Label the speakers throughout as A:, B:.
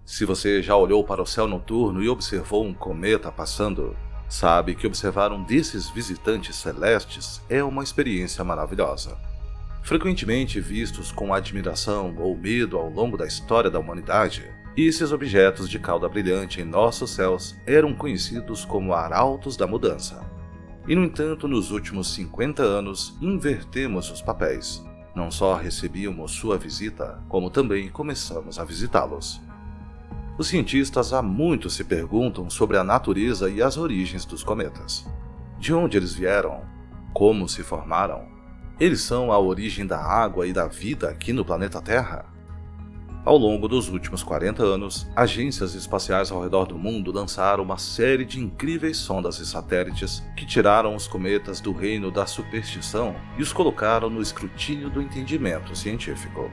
A: Se você já olhou para o céu noturno e observou um cometa passando, sabe que observar um desses visitantes celestes é uma experiência maravilhosa. Frequentemente vistos com admiração ou medo ao longo da história da humanidade, esses objetos de cauda brilhante em nossos céus eram conhecidos como arautos da mudança. E no entanto, nos últimos 50 anos, invertemos os papéis. Não só recebíamos sua visita, como também começamos a visitá-los. Os cientistas há muito se perguntam sobre a natureza e as origens dos cometas. De onde eles vieram? Como se formaram? Eles são a origem da água e da vida aqui no planeta Terra? Ao longo dos últimos 40 anos, agências espaciais ao redor do mundo lançaram uma série de incríveis sondas e satélites que tiraram os cometas do reino da superstição e os colocaram no escrutínio do entendimento científico.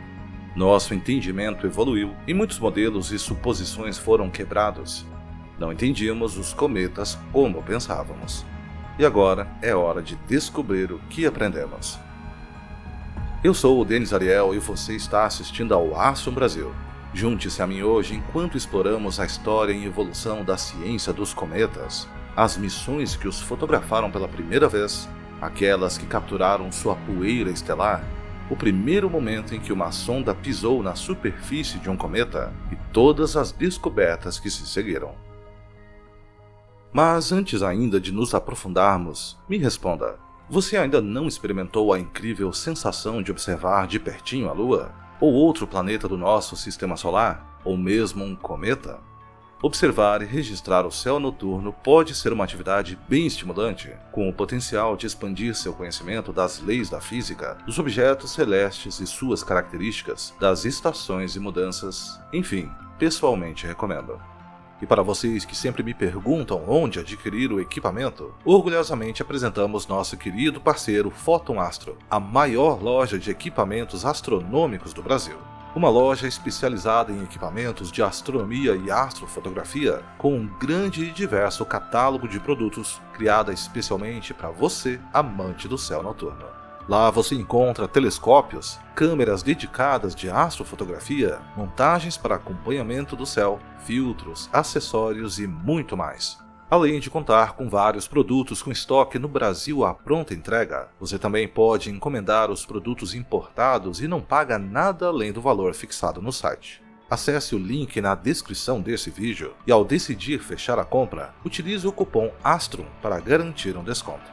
A: Nosso entendimento evoluiu e muitos modelos e suposições foram quebrados. Não entendíamos os cometas como pensávamos. E agora é hora de descobrir o que aprendemos. Eu sou o Denis Ariel e você está assistindo ao Astrum Brasil. Junte-se a mim hoje enquanto exploramos a história e evolução da ciência dos cometas, as missões que os fotografaram pela primeira vez, aquelas que capturaram sua poeira estelar, o primeiro momento em que uma sonda pisou na superfície de um cometa e todas as descobertas que se seguiram. Mas antes ainda de nos aprofundarmos, me responda, você ainda não experimentou a incrível sensação de observar de pertinho a Lua? Ou outro planeta do nosso sistema solar? Ou mesmo um cometa? Observar e registrar o céu noturno pode ser uma atividade bem estimulante, com o potencial de expandir seu conhecimento das leis da física, dos objetos celestes e suas características, das estações e mudanças, enfim, pessoalmente recomendo. E para vocês que sempre me perguntam onde adquirir o equipamento, orgulhosamente apresentamos nosso querido parceiro Photon Astro, a maior loja de equipamentos astronômicos do Brasil. Uma loja especializada em equipamentos de astronomia e astrofotografia, com um grande e diverso catálogo de produtos, criada especialmente para você, amante do céu noturno. Lá você encontra telescópios, câmeras dedicadas de astrofotografia, montagens para acompanhamento do céu, filtros, acessórios e muito mais. Além de contar com vários produtos com estoque no Brasil à pronta entrega, você também pode encomendar os produtos importados e não paga nada além do valor fixado no site. Acesse o link na descrição desse vídeo e ao decidir fechar a compra, utilize o cupom ASTRUM para garantir um desconto.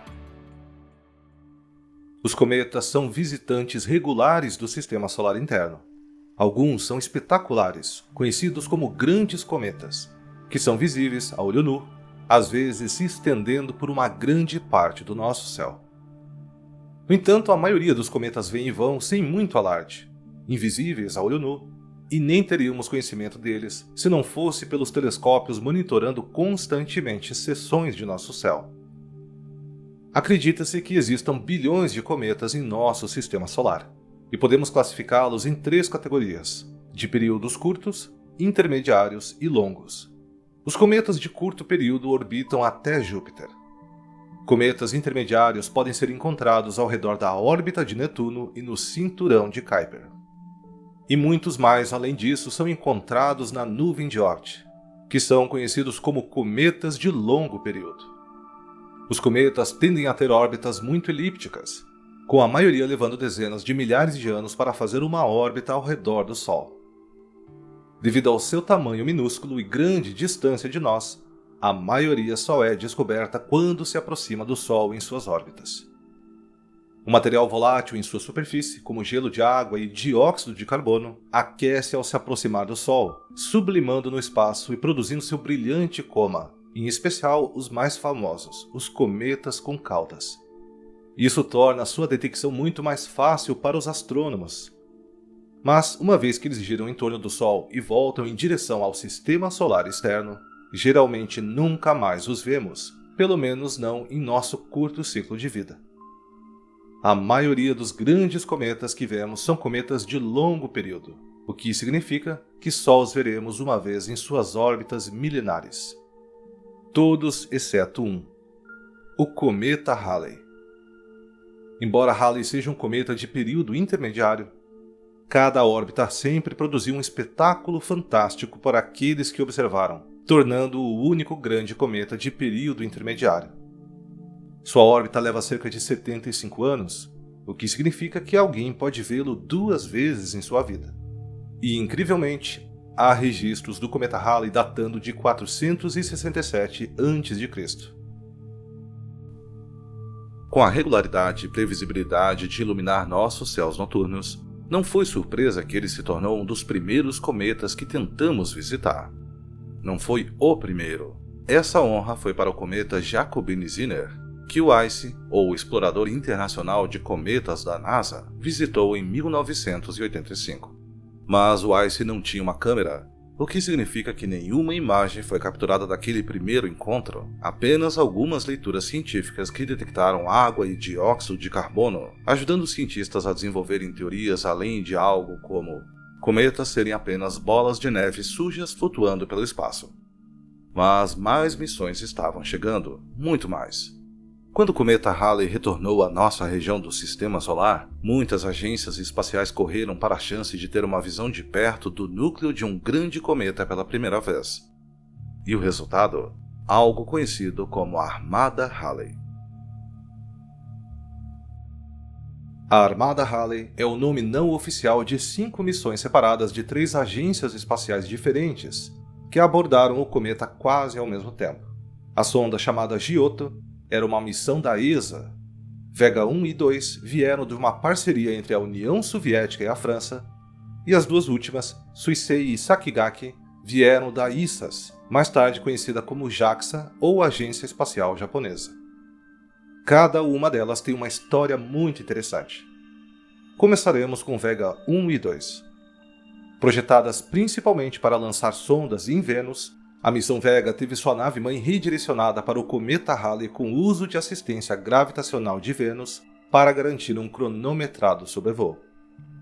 A: Os cometas são visitantes regulares do sistema solar interno. Alguns são espetaculares, conhecidos como grandes cometas, que são visíveis a olho nu, às vezes se estendendo por uma grande parte do nosso céu. No entanto, a maioria dos cometas vêm e vão sem muito alarde, invisíveis a olho nu, e nem teríamos conhecimento deles se não fosse pelos telescópios monitorando constantemente seções de nosso céu. Acredita-se que existam bilhões de cometas em nosso sistema solar, e podemos classificá-los em 3 categorias, de períodos curtos, intermediários e longos. Os cometas de curto período orbitam até Júpiter. Cometas intermediários podem ser encontrados ao redor da órbita de Netuno e no cinturão de Kuiper. E muitos mais além disso são encontrados na nuvem de Oort, que são conhecidos como cometas de longo período. Os cometas tendem a ter órbitas muito elípticas, com a maioria levando dezenas de milhares de anos para fazer uma órbita ao redor do Sol. Devido ao seu tamanho minúsculo e grande distância de nós, a maioria só é descoberta quando se aproxima do Sol em suas órbitas. O material volátil em sua superfície, como gelo de água e dióxido de carbono, aquece ao se aproximar do Sol, sublimando no espaço e produzindo seu brilhante coma, em especial os mais famosos, os cometas com caudas. Isso torna sua detecção muito mais fácil para os astrônomos. Mas, uma vez que eles giram em torno do Sol e voltam em direção ao sistema solar externo, geralmente nunca mais os vemos, pelo menos não em nosso curto ciclo de vida. A maioria dos grandes cometas que vemos são cometas de longo período, o que significa que só os veremos uma vez em suas órbitas milenares. Todos exceto um, o cometa Halley. Embora Halley seja um cometa de período intermediário, Cada órbita sempre produziu um espetáculo fantástico para aqueles que observaram, tornando-o o único grande cometa de período intermediário. Sua órbita leva cerca de 75 anos, o que significa que alguém pode vê-lo 2 vezes em sua vida. E, incrivelmente, há registros do cometa Halley datando de 467 a.C. Com a regularidade e previsibilidade de iluminar nossos céus noturnos, não foi surpresa que ele se tornou um dos primeiros cometas que tentamos visitar. Não foi o primeiro. Essa honra foi para o cometa Jacobini-Zinner, que o ICE, ou Explorador Internacional de Cometas da NASA, visitou em 1985. Mas o ICE não tinha uma câmera, o que significa que nenhuma imagem foi capturada daquele primeiro encontro, apenas algumas leituras científicas que detectaram água e dióxido de carbono, ajudando os cientistas a desenvolverem teorias além de algo como cometas serem apenas bolas de neve sujas flutuando pelo espaço. Mas mais missões estavam chegando, muito mais. Quando o cometa Halley retornou à nossa região do Sistema Solar, muitas agências espaciais correram para a chance de ter uma visão de perto do núcleo de um grande cometa pela primeira vez. E o resultado? Algo conhecido como a Armada Halley. A Armada Halley é o nome não oficial de 5 missões separadas de 3 agências espaciais diferentes que abordaram o cometa quase ao mesmo tempo. A sonda chamada Giotto era uma missão da ESA. Vega 1 e 2 vieram de uma parceria entre a União Soviética e a França, e as 2 últimas, Suisei e Sakigake, vieram da ISAS, mais tarde conhecida como JAXA ou Agência Espacial Japonesa. Cada uma delas tem uma história muito interessante. Começaremos com Vega 1 e 2. Projetadas principalmente para lançar sondas em Vênus, a missão Vega teve sua nave-mãe redirecionada para o cometa Halley com o uso de assistência gravitacional de Vênus para garantir um cronometrado sobrevoo.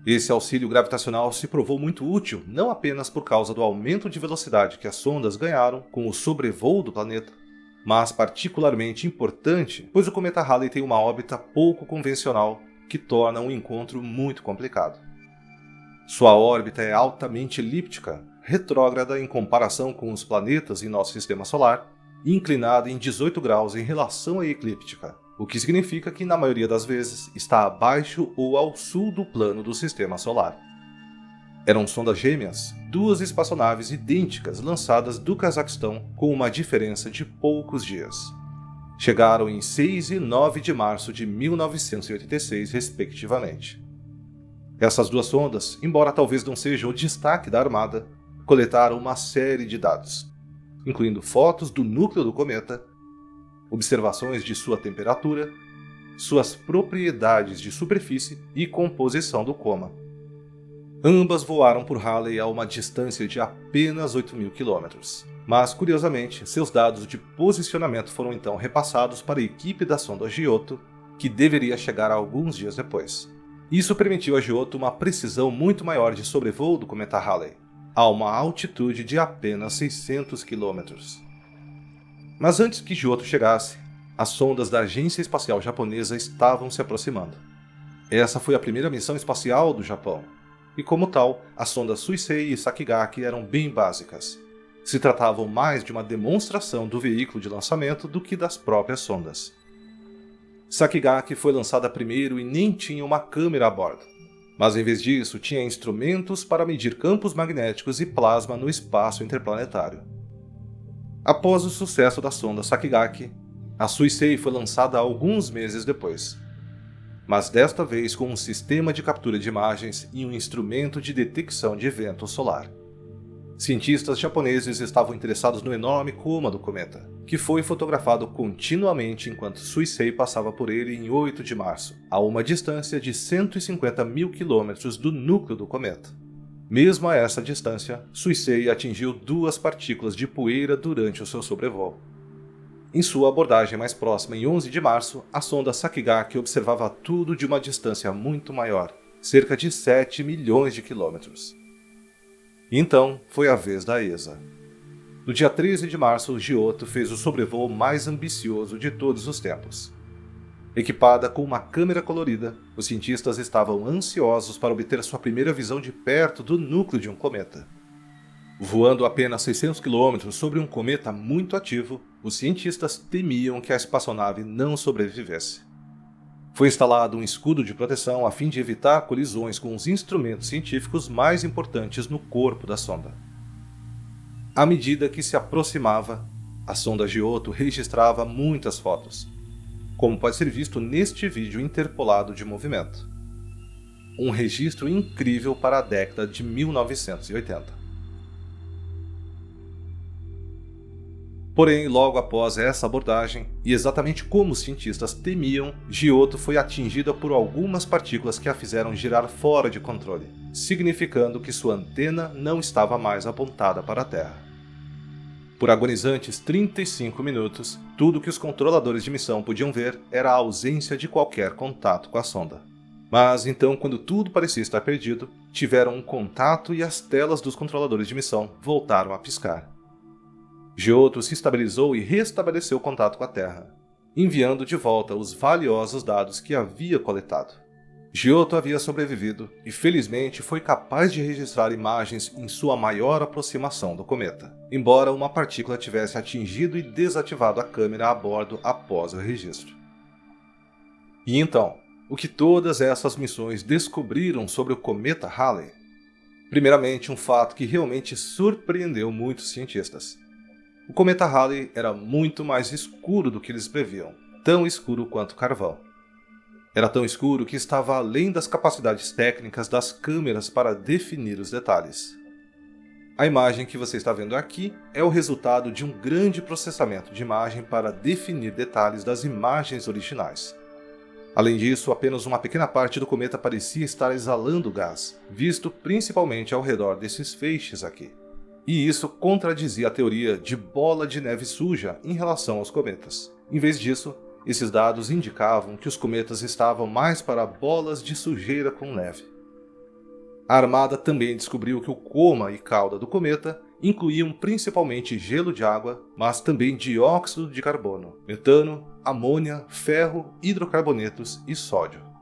A: Esse auxílio gravitacional se provou muito útil não apenas por causa do aumento de velocidade que as sondas ganharam com o sobrevoo do planeta, mas particularmente importante, pois o cometa Halley tem uma órbita pouco convencional que torna um encontro muito complicado. Sua órbita é altamente elíptica, retrógrada em comparação com os planetas em nosso sistema solar, e inclinada em 18 graus em relação à eclíptica, o que significa que na maioria das vezes está abaixo ou ao sul do plano do sistema solar. Eram sondas gêmeas, 2 espaçonaves idênticas lançadas do Cazaquistão com uma diferença de poucos dias. Chegaram em 6 e 9 de março de 1986, respectivamente. Essas 2 sondas, embora talvez não sejam o destaque da Armada, coletaram uma série de dados, incluindo fotos do núcleo do cometa, observações de sua temperatura, suas propriedades de superfície e composição do coma. Ambas voaram por Halley a uma distância de apenas 8.000 km, mas curiosamente seus dados de posicionamento foram então repassados para a equipe da sonda Giotto, que deveria chegar alguns dias depois. Isso permitiu a Giotto uma precisão muito maior de sobrevoo do cometa Halley, a uma altitude de apenas 600 km. Mas antes que Giotto chegasse, as sondas da Agência Espacial Japonesa estavam se aproximando. Essa foi a primeira missão espacial do Japão, e como tal, as sondas Suisei e Sakigake eram bem básicas. Se tratavam mais de uma demonstração do veículo de lançamento do que das próprias sondas. Sakigake foi lançada primeiro e nem tinha uma câmera a bordo, mas em vez disso tinha instrumentos para medir campos magnéticos e plasma no espaço interplanetário. Após o sucesso da sonda Sakigake, a Suisei foi lançada alguns meses depois, mas desta vez com um sistema de captura de imagens e um instrumento de detecção de vento solar. Cientistas japoneses estavam interessados no enorme coma do cometa, que foi fotografado continuamente enquanto Suisei passava por ele em 8 de março, a uma distância de 150.000 km do núcleo do cometa. Mesmo a essa distância, Suisei atingiu 2 partículas de poeira durante o seu sobrevoo. Em sua abordagem mais próxima, em 11 de março, a sonda Sakigake observava tudo de uma distância muito maior, cerca de 7 milhões de quilômetros. Então, foi a vez da ESA. No dia 13 de março, o Giotto fez o sobrevoo mais ambicioso de todos os tempos. Equipada com uma câmera colorida, os cientistas estavam ansiosos para obter sua primeira visão de perto do núcleo de um cometa. Voando apenas 600 km sobre um cometa muito ativo, os cientistas temiam que a espaçonave não sobrevivesse. Foi instalado um escudo de proteção a fim de evitar colisões com os instrumentos científicos mais importantes no corpo da sonda. À medida que se aproximava, a sonda Giotto registrava muitas fotos, como pode ser visto neste vídeo interpolado de movimento. Um registro incrível para a década de 1980. Porém, logo após essa abordagem, e exatamente como os cientistas temiam, Giotto foi atingida por algumas partículas que a fizeram girar fora de controle, significando que sua antena não estava mais apontada para a Terra. Por agonizantes 35 minutos, tudo que os controladores de missão podiam ver era a ausência de qualquer contato com a sonda. Mas então, quando tudo parecia estar perdido, tiveram um contato e as telas dos controladores de missão voltaram a piscar. Giotto se estabilizou e restabeleceu o contato com a Terra, enviando de volta os valiosos dados que havia coletado. Giotto havia sobrevivido e felizmente foi capaz de registrar imagens em sua maior aproximação do cometa, embora uma partícula tivesse atingido e desativado a câmera a bordo após o registro. E então, o que todas essas missões descobriram sobre o cometa Halley? Primeiramente, um fato que realmente surpreendeu muitos cientistas. O cometa Halley era muito mais escuro do que eles previam, tão escuro quanto carvão. Era tão escuro que estava além das capacidades técnicas das câmeras para definir os detalhes. A imagem que você está vendo aqui é o resultado de um grande processamento de imagem para definir detalhes das imagens originais. Além disso, apenas uma pequena parte do cometa parecia estar exalando gás, visto principalmente ao redor desses feixes aqui. E isso contradizia a teoria de bola de neve suja em relação aos cometas. Em vez disso, esses dados indicavam que os cometas estavam mais para bolas de sujeira com neve. A Armada também descobriu que o coma e cauda do cometa incluíam principalmente gelo de água, mas também dióxido de carbono, metano, amônia, ferro, hidrocarbonetos e sódio.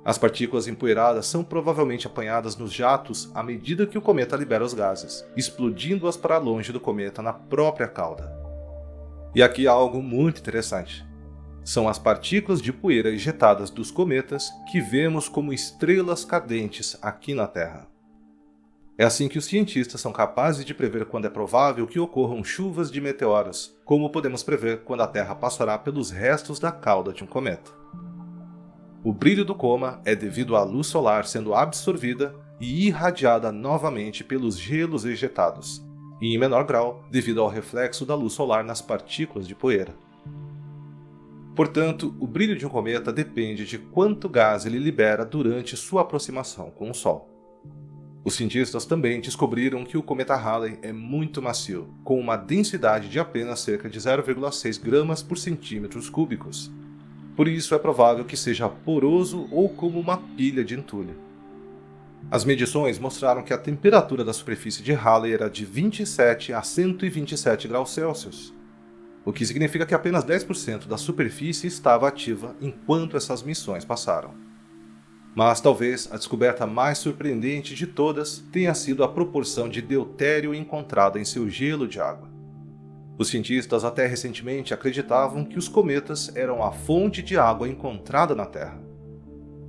A: As partículas empoeiradas são provavelmente apanhadas nos jatos à medida que o cometa libera os gases, explodindo-as para longe do cometa na própria cauda. E aqui há algo muito interessante. São as partículas de poeira ejetadas dos cometas que vemos como estrelas cadentes aqui na Terra. É assim que os cientistas são capazes de prever quando é provável que ocorram chuvas de meteoros, como podemos prever quando a Terra passará pelos restos da cauda de um cometa. O brilho do coma é devido à luz solar sendo absorvida e irradiada novamente pelos gelos ejetados, e em menor grau devido ao reflexo da luz solar nas partículas de poeira. Portanto, o brilho de um cometa depende de quanto gás ele libera durante sua aproximação com o Sol. Os cientistas também descobriram que o cometa Halley é muito macio, com uma densidade de apenas cerca de 0,6 gramas por centímetros cúbicos. Por isso é provável que seja poroso ou como uma pilha de entulho. As medições mostraram que a temperatura da superfície de Halley era de 27 a 127 graus Celsius. O que significa que apenas 10% da superfície estava ativa enquanto essas missões passaram. Mas talvez a descoberta mais surpreendente de todas tenha sido a proporção de deutério encontrada em seu gelo de água. Os cientistas até recentemente acreditavam que os cometas eram a fonte de água encontrada na Terra.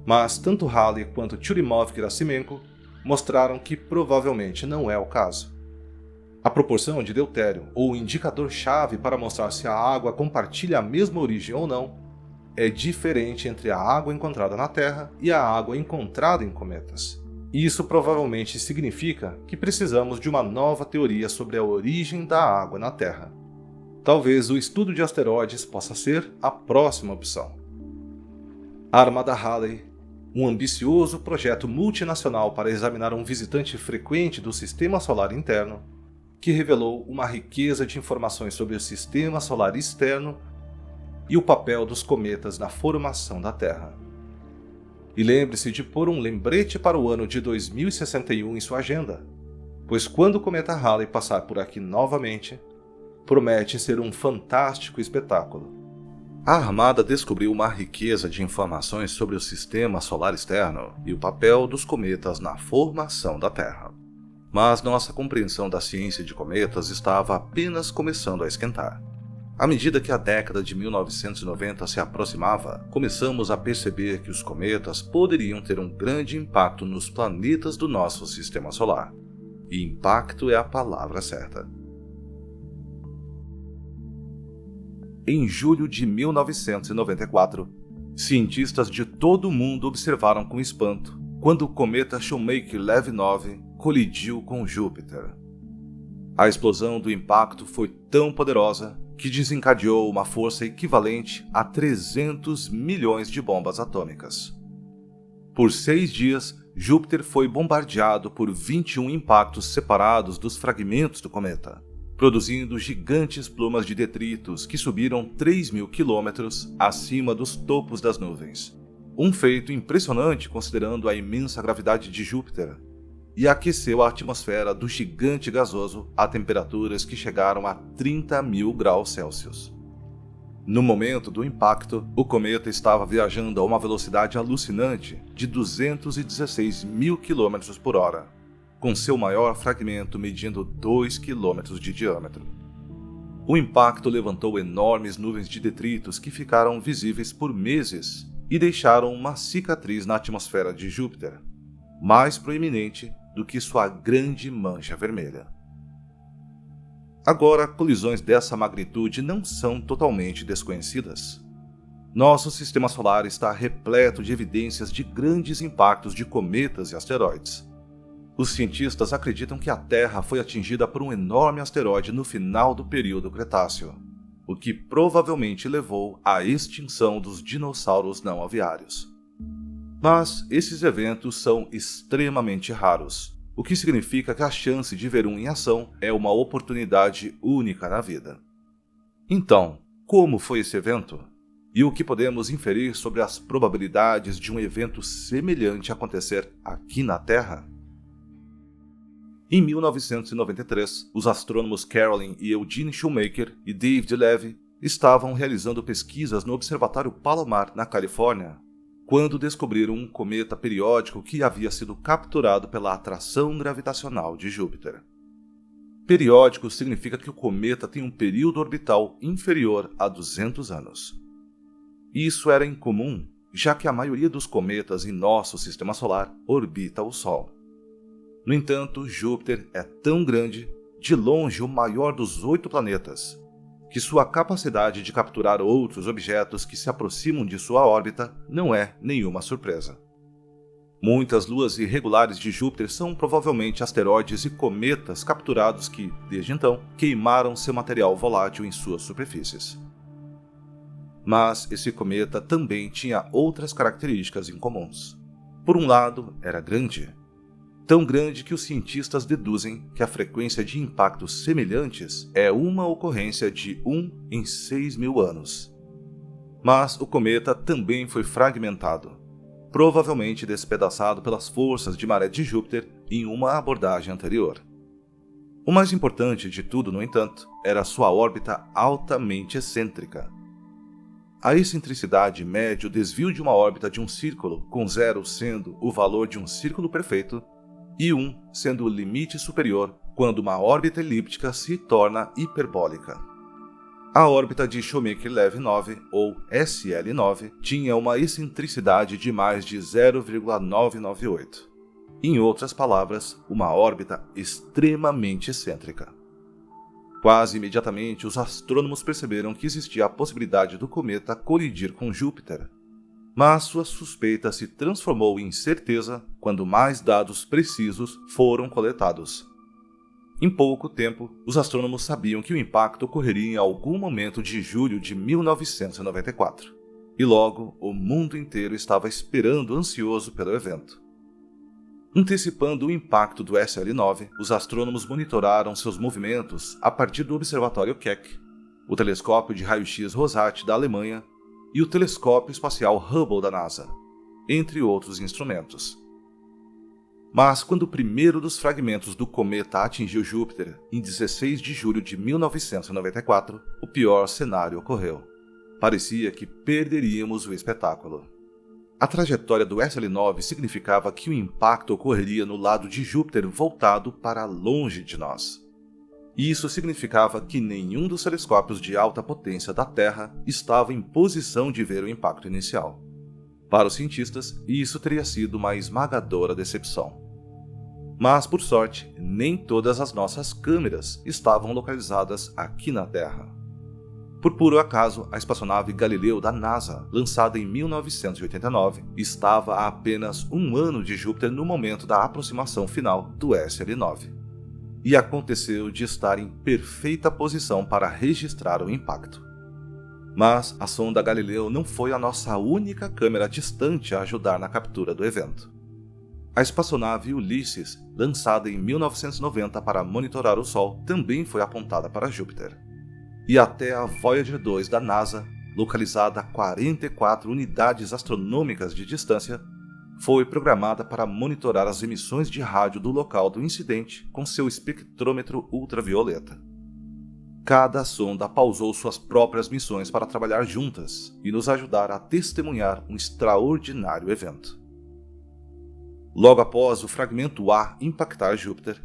A: Mas tanto Halley quanto Churyumov-Gerasimenko mostraram que provavelmente não é o caso. A proporção de deutério, ou indicador-chave para mostrar se a água compartilha a mesma origem ou não, é diferente entre a água encontrada na Terra e a água encontrada em cometas. Isso provavelmente significa que precisamos de uma nova teoria sobre a origem da água na Terra. Talvez o estudo de asteroides possa ser a próxima opção. A Armada Halley, um ambicioso projeto multinacional para examinar um visitante frequente do Sistema Solar interno, que revelou uma riqueza de informações sobre o Sistema Solar externo e o papel dos cometas na formação da Terra. E lembre-se de pôr um lembrete para o ano de 2061 em sua agenda, pois quando o cometa Halley passar por aqui novamente, promete ser um fantástico espetáculo. A Armada descobriu uma riqueza de informações sobre o sistema solar externo e o papel dos cometas na formação da Terra. Mas nossa compreensão da ciência de cometas estava apenas começando a esquentar. À medida que a década de 1990 se aproximava, começamos a perceber que os cometas poderiam ter um grande impacto nos planetas do nosso sistema solar. E impacto é a palavra certa. Em julho de 1994, cientistas de todo o mundo observaram com espanto quando o cometa Shoemaker-Levy 9 colidiu com Júpiter. A explosão do impacto foi tão poderosa que desencadeou uma força equivalente a 300 milhões de bombas atômicas. Por 6 dias, Júpiter foi bombardeado por 21 impactos separados dos fragmentos do cometa, produzindo gigantes plumas de detritos que subiram 3.000 quilômetros acima dos topos das nuvens. Um feito impressionante considerando a imensa gravidade de Júpiter, e aqueceu a atmosfera do gigante gasoso a temperaturas que chegaram a 30.000 graus Celsius. No momento do impacto, o cometa estava viajando a uma velocidade alucinante de 216.000 km por hora, com seu maior fragmento medindo 2 km de diâmetro. O impacto levantou enormes nuvens de detritos que ficaram visíveis por meses e deixaram uma cicatriz na atmosfera de Júpiter, mais proeminente do que sua grande mancha vermelha. Agora, colisões dessa magnitude não são totalmente desconhecidas. Nosso sistema solar está repleto de evidências de grandes impactos de cometas e asteroides. Os cientistas acreditam que a Terra foi atingida por um enorme asteroide no final do período Cretáceo, o que provavelmente levou à extinção dos dinossauros não aviários. Mas esses eventos são extremamente raros, o que significa que a chance de ver um em ação é uma oportunidade única na vida. Então, como foi esse evento? E o que podemos inferir sobre as probabilidades de um evento semelhante acontecer aqui na Terra? Em 1993, os astrônomos Carolyn e Eugene Shoemaker e David Levy estavam realizando pesquisas no Observatório Palomar, na Califórnia, quando descobriram um cometa periódico que havia sido capturado pela atração gravitacional de Júpiter. Periódico significa que o cometa tem um período orbital inferior a 200 anos. Isso era incomum, já que a maioria dos cometas em nosso sistema solar orbita o Sol. No entanto, Júpiter é tão grande, de longe o maior dos 8 planetas, que sua capacidade de capturar outros objetos que se aproximam de sua órbita não é nenhuma surpresa. Muitas luas irregulares de Júpiter são provavelmente asteroides e cometas capturados que, desde então, queimaram seu material volátil em suas superfícies. Mas esse cometa também tinha outras características incomuns. Por um lado, era grande. Tão grande que os cientistas deduzem que a frequência de impactos semelhantes é uma ocorrência de 1 em 6.000 anos. Mas o cometa também foi fragmentado, provavelmente despedaçado pelas forças de maré de Júpiter em uma abordagem anterior. O mais importante de tudo, no entanto, era sua órbita altamente excêntrica. A excentricidade mede o desvio de uma órbita de um círculo, com 0 sendo o valor de um círculo perfeito, e 1 sendo o limite superior quando uma órbita elíptica se torna hiperbólica. A órbita de Shoemaker-Levy 9, ou SL9, tinha uma excentricidade de mais de 0,998. Em outras palavras, uma órbita extremamente excêntrica. Quase imediatamente, os astrônomos perceberam que existia a possibilidade do cometa colidir com Júpiter, mas sua suspeita se transformou em certeza quando mais dados precisos foram coletados. Em pouco tempo, os astrônomos sabiam que o impacto ocorreria em algum momento de julho de 1994, e logo o mundo inteiro estava esperando ansioso pelo evento. Antecipando o impacto do SL9, os astrônomos monitoraram seus movimentos a partir do Observatório Keck, o telescópio de raio-x Rosat da Alemanha e o telescópio espacial Hubble da NASA, entre outros instrumentos. Mas quando o primeiro dos fragmentos do cometa atingiu Júpiter, em 16 de julho de 1994, o pior cenário ocorreu. Parecia que perderíamos o espetáculo. A trajetória do SL9 significava que o impacto ocorreria no lado de Júpiter voltado para longe de nós. Isso significava que nenhum dos telescópios de alta potência da Terra estava em posição de ver o impacto inicial. Para os cientistas, isso teria sido uma esmagadora decepção. Mas, por sorte, nem todas as nossas câmeras estavam localizadas aqui na Terra. Por puro acaso, a espaçonave Galileu da NASA, lançada em 1989, estava a apenas um ano de Júpiter no momento da aproximação final do SL9. E aconteceu de estar em perfeita posição para registrar o impacto. Mas a sonda Galileu não foi a nossa única câmera distante a ajudar na captura do evento. A espaçonave Ulysses, lançada em 1990 para monitorar o Sol, também foi apontada para Júpiter. E até a Voyager 2 da NASA, localizada a 44 unidades astronômicas de distância, foi programada para monitorar as emissões de rádio do local do incidente com seu espectrômetro ultravioleta. Cada sonda pausou suas próprias missões para trabalhar juntas e nos ajudar a testemunhar um extraordinário evento. Logo após o fragmento A impactar Júpiter,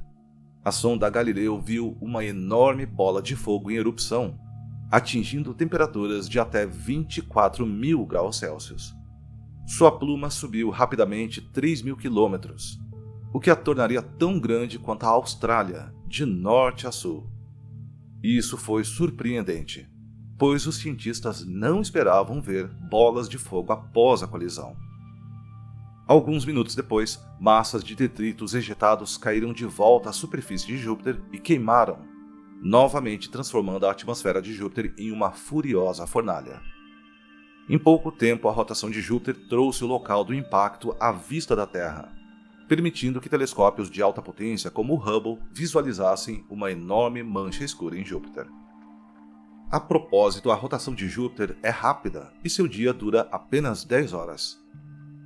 A: a sonda Galileu viu uma enorme bola de fogo em erupção, atingindo temperaturas de até 24.000 graus Celsius. Sua pluma subiu rapidamente 3.000 quilômetros, o que a tornaria tão grande quanto a Austrália, de norte a sul. Isso foi surpreendente, pois os cientistas não esperavam ver bolas de fogo após a colisão. Alguns minutos depois, massas de detritos ejetados caíram de volta à superfície de Júpiter e queimaram, novamente transformando a atmosfera de Júpiter em uma furiosa fornalha. Em pouco tempo, a rotação de Júpiter trouxe o local do impacto à vista da Terra, permitindo que telescópios de alta potência como o Hubble visualizassem uma enorme mancha escura em Júpiter. A propósito, a rotação de Júpiter é rápida e seu dia dura apenas 10 horas.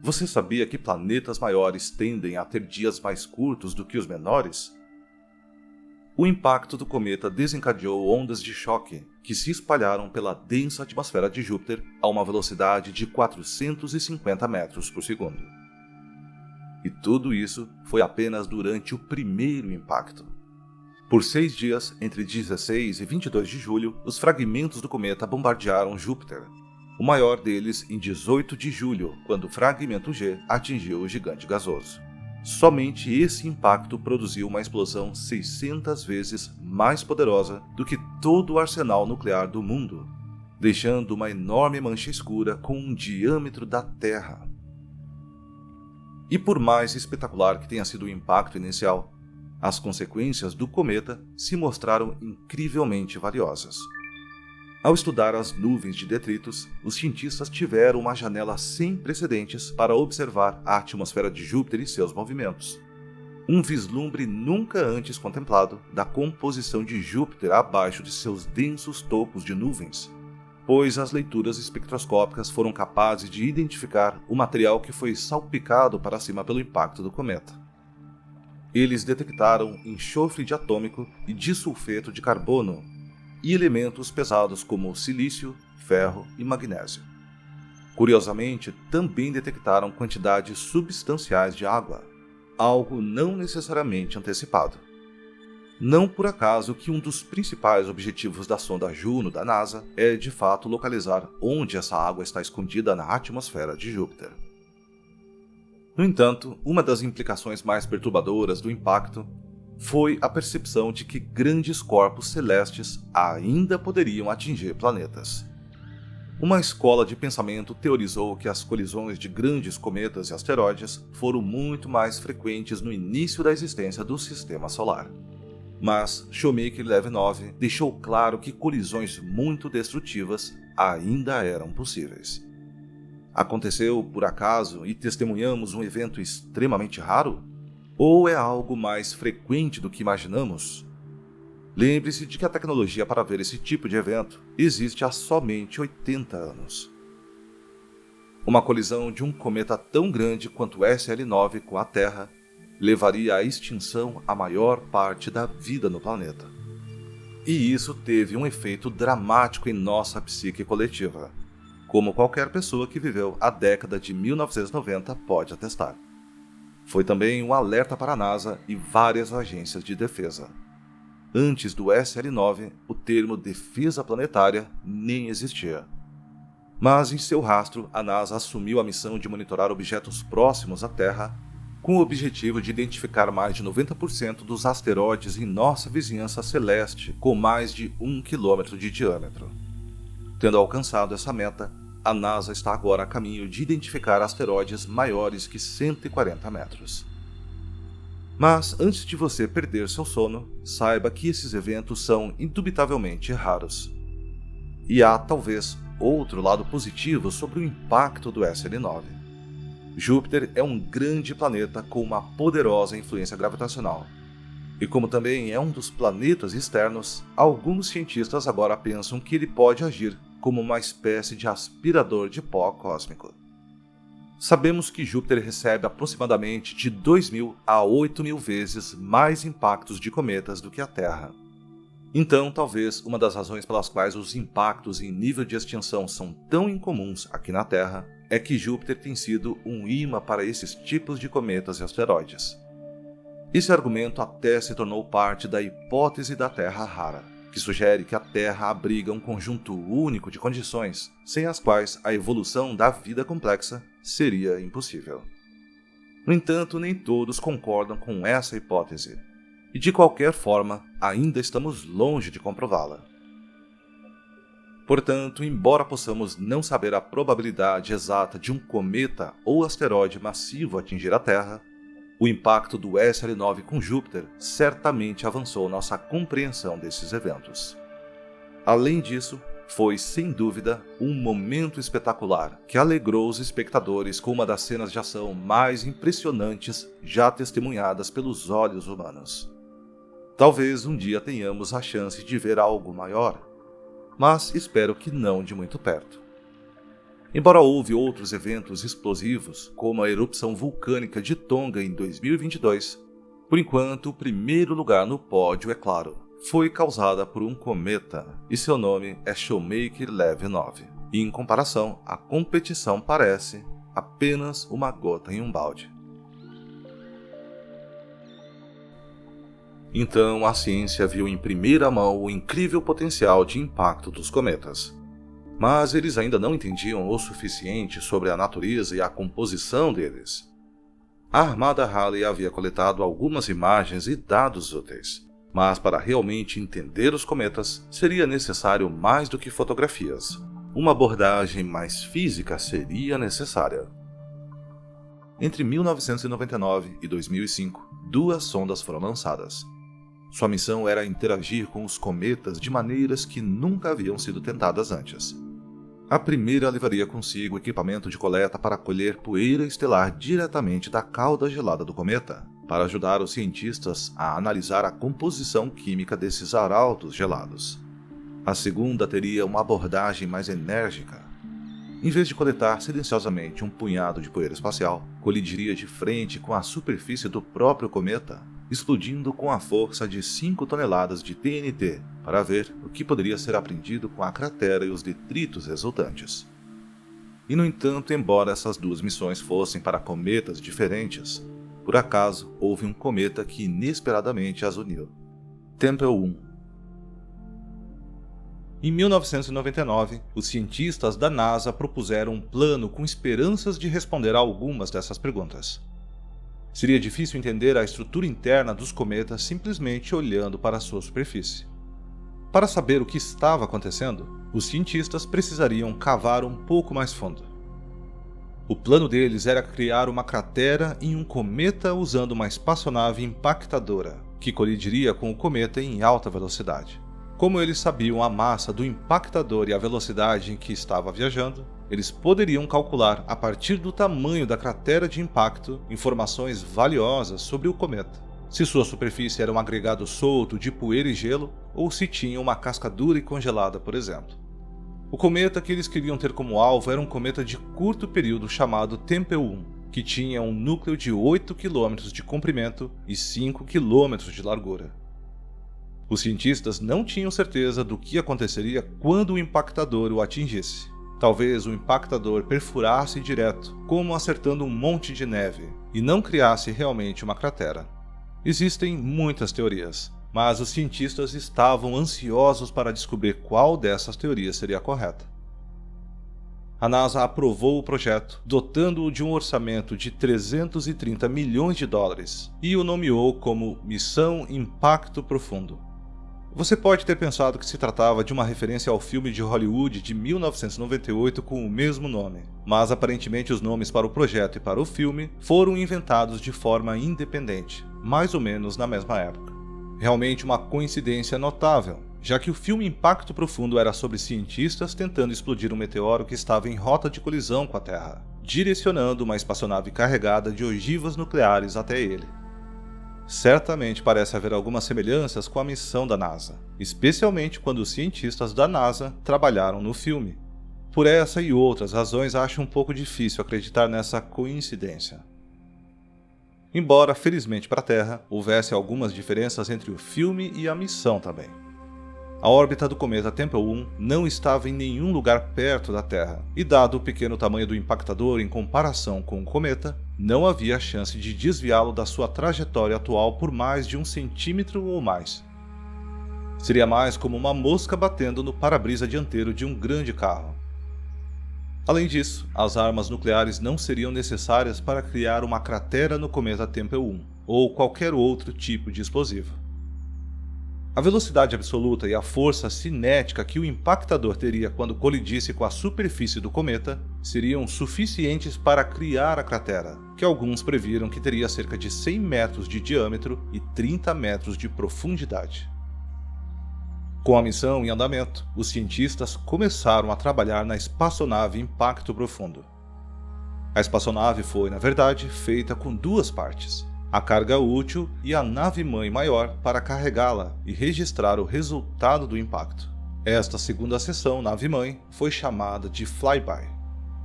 A: Você sabia que planetas maiores tendem a ter dias mais curtos do que os menores? O impacto do cometa desencadeou ondas de choque que se espalharam pela densa atmosfera de Júpiter a uma velocidade de 450 metros por segundo. E tudo isso foi apenas durante o primeiro impacto. Por 6 dias, entre 16 e 22 de julho, os fragmentos do cometa bombardearam Júpiter, o maior deles em 18 de julho, quando o fragmento G atingiu o gigante gasoso. Somente esse impacto produziu uma explosão 600 vezes mais poderosa do que todo o arsenal nuclear do mundo, deixando uma enorme mancha escura com um diâmetro da Terra. E por mais espetacular que tenha sido o impacto inicial, as consequências do cometa se mostraram incrivelmente valiosas. Ao estudar as nuvens de detritos, os cientistas tiveram uma janela sem precedentes para observar a atmosfera de Júpiter e seus movimentos. Um vislumbre nunca antes contemplado da composição de Júpiter abaixo de seus densos topos de nuvens, pois as leituras espectroscópicas foram capazes de identificar o material que foi salpicado para cima pelo impacto do cometa. Eles detectaram enxofre diatômico e disulfeto de carbono, e elementos pesados como silício, ferro e magnésio. Curiosamente, também detectaram quantidades substanciais de água, algo não necessariamente antecipado. Não por acaso que um dos principais objetivos da sonda Juno da NASA é de fato localizar onde essa água está escondida na atmosfera de Júpiter. No entanto, uma das implicações mais perturbadoras do impacto foi a percepção de que grandes corpos celestes ainda poderiam atingir planetas. Uma escola de pensamento teorizou que as colisões de grandes cometas e asteroides foram muito mais frequentes no início da existência do Sistema Solar. Mas Shoemaker-Levy 9 deixou claro que colisões muito destrutivas ainda eram possíveis. Aconteceu por acaso e testemunhamos um evento extremamente raro? Ou é algo mais frequente do que imaginamos? Lembre-se de que a tecnologia para ver esse tipo de evento existe há somente 80 anos. Uma colisão de um cometa tão grande quanto o SL9 com a Terra levaria à extinção a maior parte da vida no planeta. E isso teve um efeito dramático em nossa psique coletiva, como qualquer pessoa que viveu a década de 1990 pode atestar. Foi também um alerta para a NASA e várias agências de defesa. Antes do SL-9, o termo defesa planetária nem existia. Mas em seu rastro, a NASA assumiu a missão de monitorar objetos próximos à Terra, com o objetivo de identificar mais de 90% dos asteroides em nossa vizinhança celeste com mais de 1 quilômetro de diâmetro. Tendo alcançado essa meta, a NASA está agora a caminho de identificar asteroides maiores que 140 metros. Mas antes de você perder seu sono, saiba que esses eventos são indubitavelmente raros. E há, talvez, outro lado positivo sobre o impacto do SL-9. Júpiter é um grande planeta com uma poderosa influência gravitacional. E como também é um dos planetas externos, alguns cientistas agora pensam que ele pode agir como uma espécie de aspirador de pó cósmico. Sabemos que Júpiter recebe aproximadamente de 2.000 a 8.000 vezes mais impactos de cometas do que a Terra. Então, talvez uma das razões pelas quais os impactos em nível de extinção são tão incomuns aqui na Terra é que Júpiter tem sido um imã para esses tipos de cometas e asteroides. Esse argumento até se tornou parte da hipótese da Terra rara, que sugere que a Terra abriga um conjunto único de condições, sem as quais a evolução da vida complexa seria impossível. No entanto, nem todos concordam com essa hipótese, e de qualquer forma, ainda estamos longe de comprová-la. Portanto, embora possamos não saber a probabilidade exata de um cometa ou asteroide massivo atingir a Terra, o impacto do SL-9 com Júpiter certamente avançou nossa compreensão desses eventos. Além disso, foi, sem dúvida, um momento espetacular que alegrou os espectadores com uma das cenas de ação mais impressionantes já testemunhadas pelos olhos humanos. Talvez um dia tenhamos a chance de ver algo maior, mas espero que não de muito perto. Embora houve outros eventos explosivos, como a erupção vulcânica de Tonga em 2022, por enquanto o primeiro lugar no pódio, é claro, foi causada por um cometa, e seu nome é Shoemaker-Levy 9. E em comparação, a competição parece apenas uma gota em um balde. Então a ciência viu em primeira mão o incrível potencial de impacto dos cometas. Mas eles ainda não entendiam o suficiente sobre a natureza e a composição deles. A armada Halley havia coletado algumas imagens e dados úteis, mas para realmente entender os cometas seria necessário mais do que fotografias. Uma abordagem mais física seria necessária. Entre 1999 e 2005, 2 sondas foram lançadas. Sua missão era interagir com os cometas de maneiras que nunca haviam sido tentadas antes. A primeira levaria consigo equipamento de coleta para colher poeira estelar diretamente da cauda gelada do cometa, para ajudar os cientistas a analisar a composição química desses arautos gelados. A segunda teria uma abordagem mais enérgica. Em vez de coletar silenciosamente um punhado de poeira espacial, colidiria de frente com a superfície do próprio cometa, explodindo com a força de 5 toneladas de TNT para ver o que poderia ser aprendido com a cratera e os detritos resultantes. E no entanto, embora essas 2 missões fossem para cometas diferentes, por acaso houve um cometa que inesperadamente as uniu. Tempel 1. Em 1999, os cientistas da NASA propuseram um plano com esperanças de responder a algumas dessas perguntas. Seria difícil entender a estrutura interna dos cometas simplesmente olhando para a sua superfície. Para saber o que estava acontecendo, os cientistas precisariam cavar um pouco mais fundo. O plano deles era criar uma cratera em um cometa usando uma espaçonave impactadora, que colidiria com o cometa em alta velocidade. Como eles sabiam a massa do impactador e a velocidade em que estava viajando, eles poderiam calcular, a partir do tamanho da cratera de impacto, informações valiosas sobre o cometa. Se sua superfície era um agregado solto de poeira e gelo, ou se tinha uma casca dura e congelada, por exemplo. O cometa que eles queriam ter como alvo era um cometa de curto período chamado Tempel 1, que tinha um núcleo de 8 km de comprimento e 5 km de largura. Os cientistas não tinham certeza do que aconteceria quando o impactador o atingisse. Talvez o impactador perfurasse direto, como acertando um monte de neve, e não criasse realmente uma cratera. Existem muitas teorias, mas os cientistas estavam ansiosos para descobrir qual dessas teorias seria a correta. A NASA aprovou o projeto, dotando-o de um orçamento de 330 milhões de dólares, e o nomeou como Missão Impacto Profundo. Você pode ter pensado que se tratava de uma referência ao filme de Hollywood de 1998 com o mesmo nome, mas aparentemente os nomes para o projeto e para o filme foram inventados de forma independente, mais ou menos na mesma época. Realmente uma coincidência notável, já que o filme Impacto Profundo era sobre cientistas tentando explodir um meteoro que estava em rota de colisão com a Terra, direcionando uma espaçonave carregada de ogivas nucleares até ele. Certamente parece haver algumas semelhanças com a missão da NASA, especialmente quando os cientistas da NASA trabalharam no filme. Por essa e outras razões, acho um pouco difícil acreditar nessa coincidência. Embora, felizmente para a Terra, houvesse algumas diferenças entre o filme e a missão também. A órbita do cometa Tempel 1 não estava em nenhum lugar perto da Terra, e dado o pequeno tamanho do impactador em comparação com o cometa, não havia chance de desviá-lo da sua trajetória atual por mais de 1 centímetro ou mais. Seria mais como uma mosca batendo no para-brisa dianteiro de um grande carro. Além disso, as armas nucleares não seriam necessárias para criar uma cratera no cometa Tempel 1, ou qualquer outro tipo de explosivo. A velocidade absoluta e a força cinética que o impactador teria quando colidisse com a superfície do cometa seriam suficientes para criar a cratera, que alguns previram que teria cerca de 100 metros de diâmetro e 30 metros de profundidade. Com a missão em andamento, os cientistas começaram a trabalhar na espaçonave Impacto Profundo. A espaçonave foi, na verdade, feita com 2 partes: a carga útil e a nave-mãe maior para carregá-la e registrar o resultado do impacto. Esta segunda seção, nave-mãe, foi chamada de Flyby.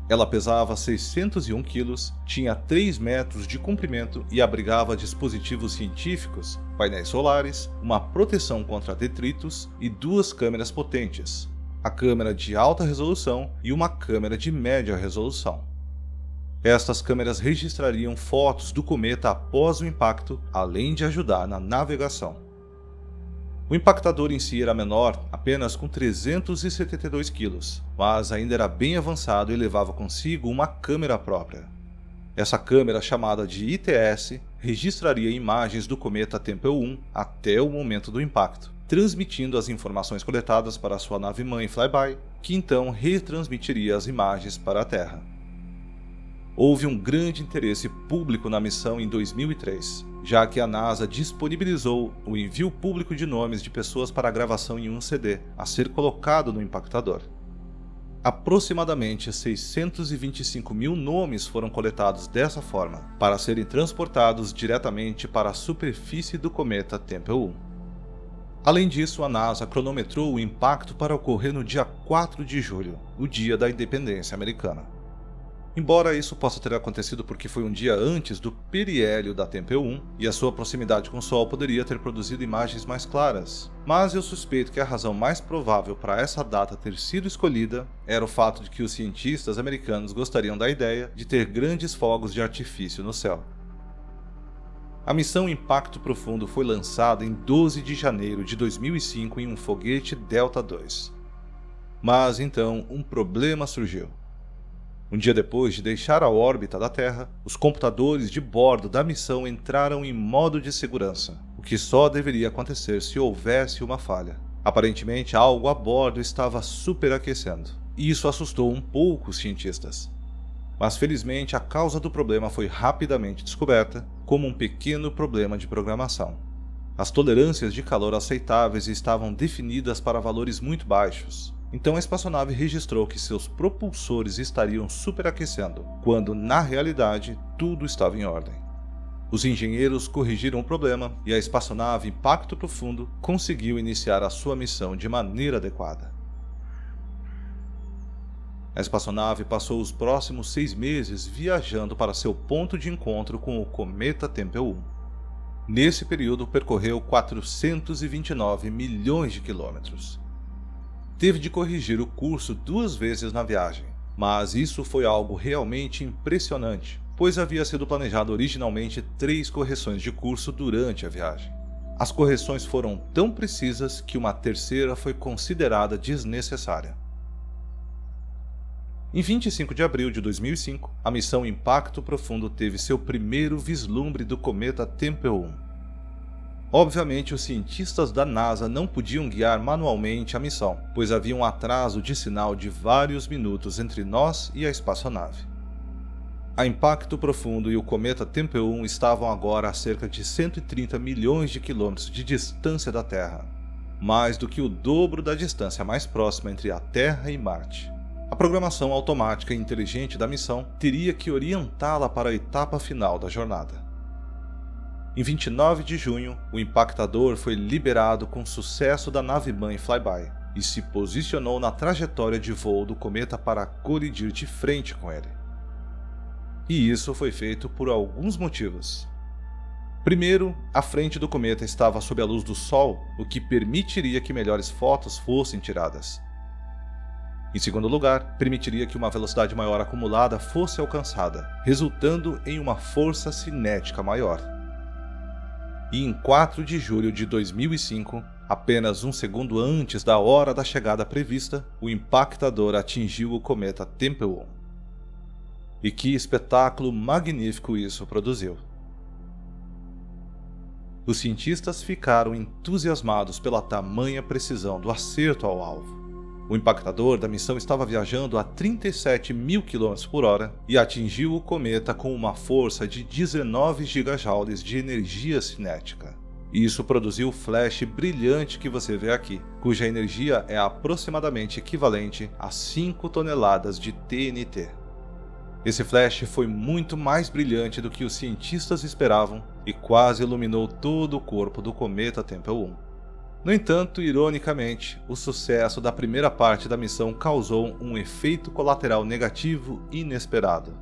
A: Ela pesava 601 quilos, tinha 3 metros de comprimento e abrigava dispositivos científicos, painéis solares, uma proteção contra detritos e 2 câmeras potentes, a câmera de alta resolução e uma câmera de média resolução. Estas câmeras registrariam fotos do cometa após o impacto, além de ajudar na navegação. O impactador em si era menor, apenas com 372 quilos, mas ainda era bem avançado e levava consigo uma câmera própria. Essa câmera, chamada de ITS, registraria imagens do cometa Tempel 1 até o momento do impacto, transmitindo as informações coletadas para sua nave-mãe Flyby, que então retransmitiria as imagens para a Terra. Houve um grande interesse público na missão em 2003, já que a NASA disponibilizou o envio público de nomes de pessoas para a gravação em um CD, a ser colocado no impactador. Aproximadamente 625 mil nomes foram coletados dessa forma, para serem transportados diretamente para a superfície do cometa Tempel 1. Além disso, a NASA cronometrou o impacto para ocorrer no dia 4 de julho, o dia da independência americana. Embora isso possa ter acontecido porque foi um dia antes do periélio da Tempel 1 e a sua proximidade com o Sol poderia ter produzido imagens mais claras, mas eu suspeito que a razão mais provável para essa data ter sido escolhida era o fato de que os cientistas americanos gostariam da ideia de ter grandes fogos de artifício no céu. A missão Impacto Profundo foi lançada em 12 de janeiro de 2005 em um foguete Delta II. Mas então um problema surgiu. Um dia depois de deixar a órbita da Terra, os computadores de bordo da missão entraram em modo de segurança, o que só deveria acontecer se houvesse uma falha. Aparentemente, algo a bordo estava superaquecendo, e isso assustou um pouco os cientistas. Mas felizmente a causa do problema foi rapidamente descoberta como um pequeno problema de programação. As tolerâncias de calor aceitáveis estavam definidas para valores muito baixos. Então a espaçonave registrou que seus propulsores estariam superaquecendo, quando na realidade tudo estava em ordem. Os engenheiros corrigiram o problema e a espaçonave Impacto Profundo conseguiu iniciar a sua missão de maneira adequada. A espaçonave passou os próximos 6 meses viajando para seu ponto de encontro com o cometa Tempel 1. Nesse período, percorreu 429 milhões de quilômetros. Teve de corrigir o curso 2 vezes na viagem, mas isso foi algo realmente impressionante, pois havia sido planejado originalmente 3 correções de curso durante a viagem. As correções foram tão precisas que uma terceira foi considerada desnecessária. Em 25 de abril de 2005, a missão Impacto Profundo teve seu primeiro vislumbre do cometa Tempel 1. Obviamente, os cientistas da NASA não podiam guiar manualmente a missão, pois havia um atraso de sinal de vários minutos entre nós e a espaçonave. A Impacto Profundo e o cometa Tempel 1 estavam agora a cerca de 130 milhões de quilômetros de distância da Terra, mais do que o dobro da distância mais próxima entre a Terra e Marte. A programação automática e inteligente da missão teria que orientá-la para a etapa final da jornada. Em 29 de junho, o impactador foi liberado com sucesso da nave-mãe Flyby e se posicionou na trajetória de voo do cometa para colidir de frente com ele. E isso foi feito por alguns motivos. Primeiro, a frente do cometa estava sob a luz do Sol, o que permitiria que melhores fotos fossem tiradas. Em segundo lugar, permitiria que uma velocidade maior acumulada fosse alcançada, resultando em uma força cinética maior. E em 4 de julho de 2005, apenas um segundo antes da hora da chegada prevista, o impactador atingiu o cometa Tempel 1. E que espetáculo magnífico isso produziu! Os cientistas ficaram entusiasmados pela tamanha precisão do acerto ao alvo. O impactador da missão estava viajando a 37 mil km por hora e atingiu o cometa com uma força de 19 gigajoules de energia cinética. Isso produziu o flash brilhante que você vê aqui, cuja energia é aproximadamente equivalente a 5 toneladas de TNT. Esse flash foi muito mais brilhante do que os cientistas esperavam e quase iluminou todo o corpo do cometa Tempel 1. No entanto, ironicamente, o sucesso da primeira parte da missão causou um efeito colateral negativo inesperado.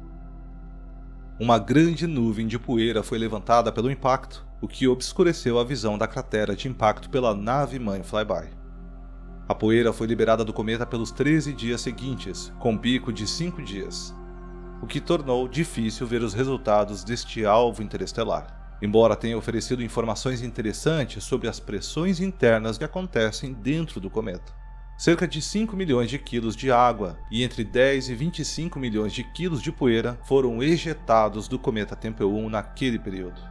A: Uma grande nuvem de poeira foi levantada pelo impacto, o que obscureceu a visão da cratera de impacto pela nave-mãe Flyby. A poeira foi liberada do cometa pelos 13 dias seguintes, com um pico de 5 dias. O que tornou difícil ver os resultados deste alvo interestelar, embora tenha oferecido informações interessantes sobre as pressões internas que acontecem dentro do cometa. Cerca de 5 milhões de quilos de água e entre 10 e 25 milhões de quilos de poeira foram ejetados do cometa Tempel 1 naquele período.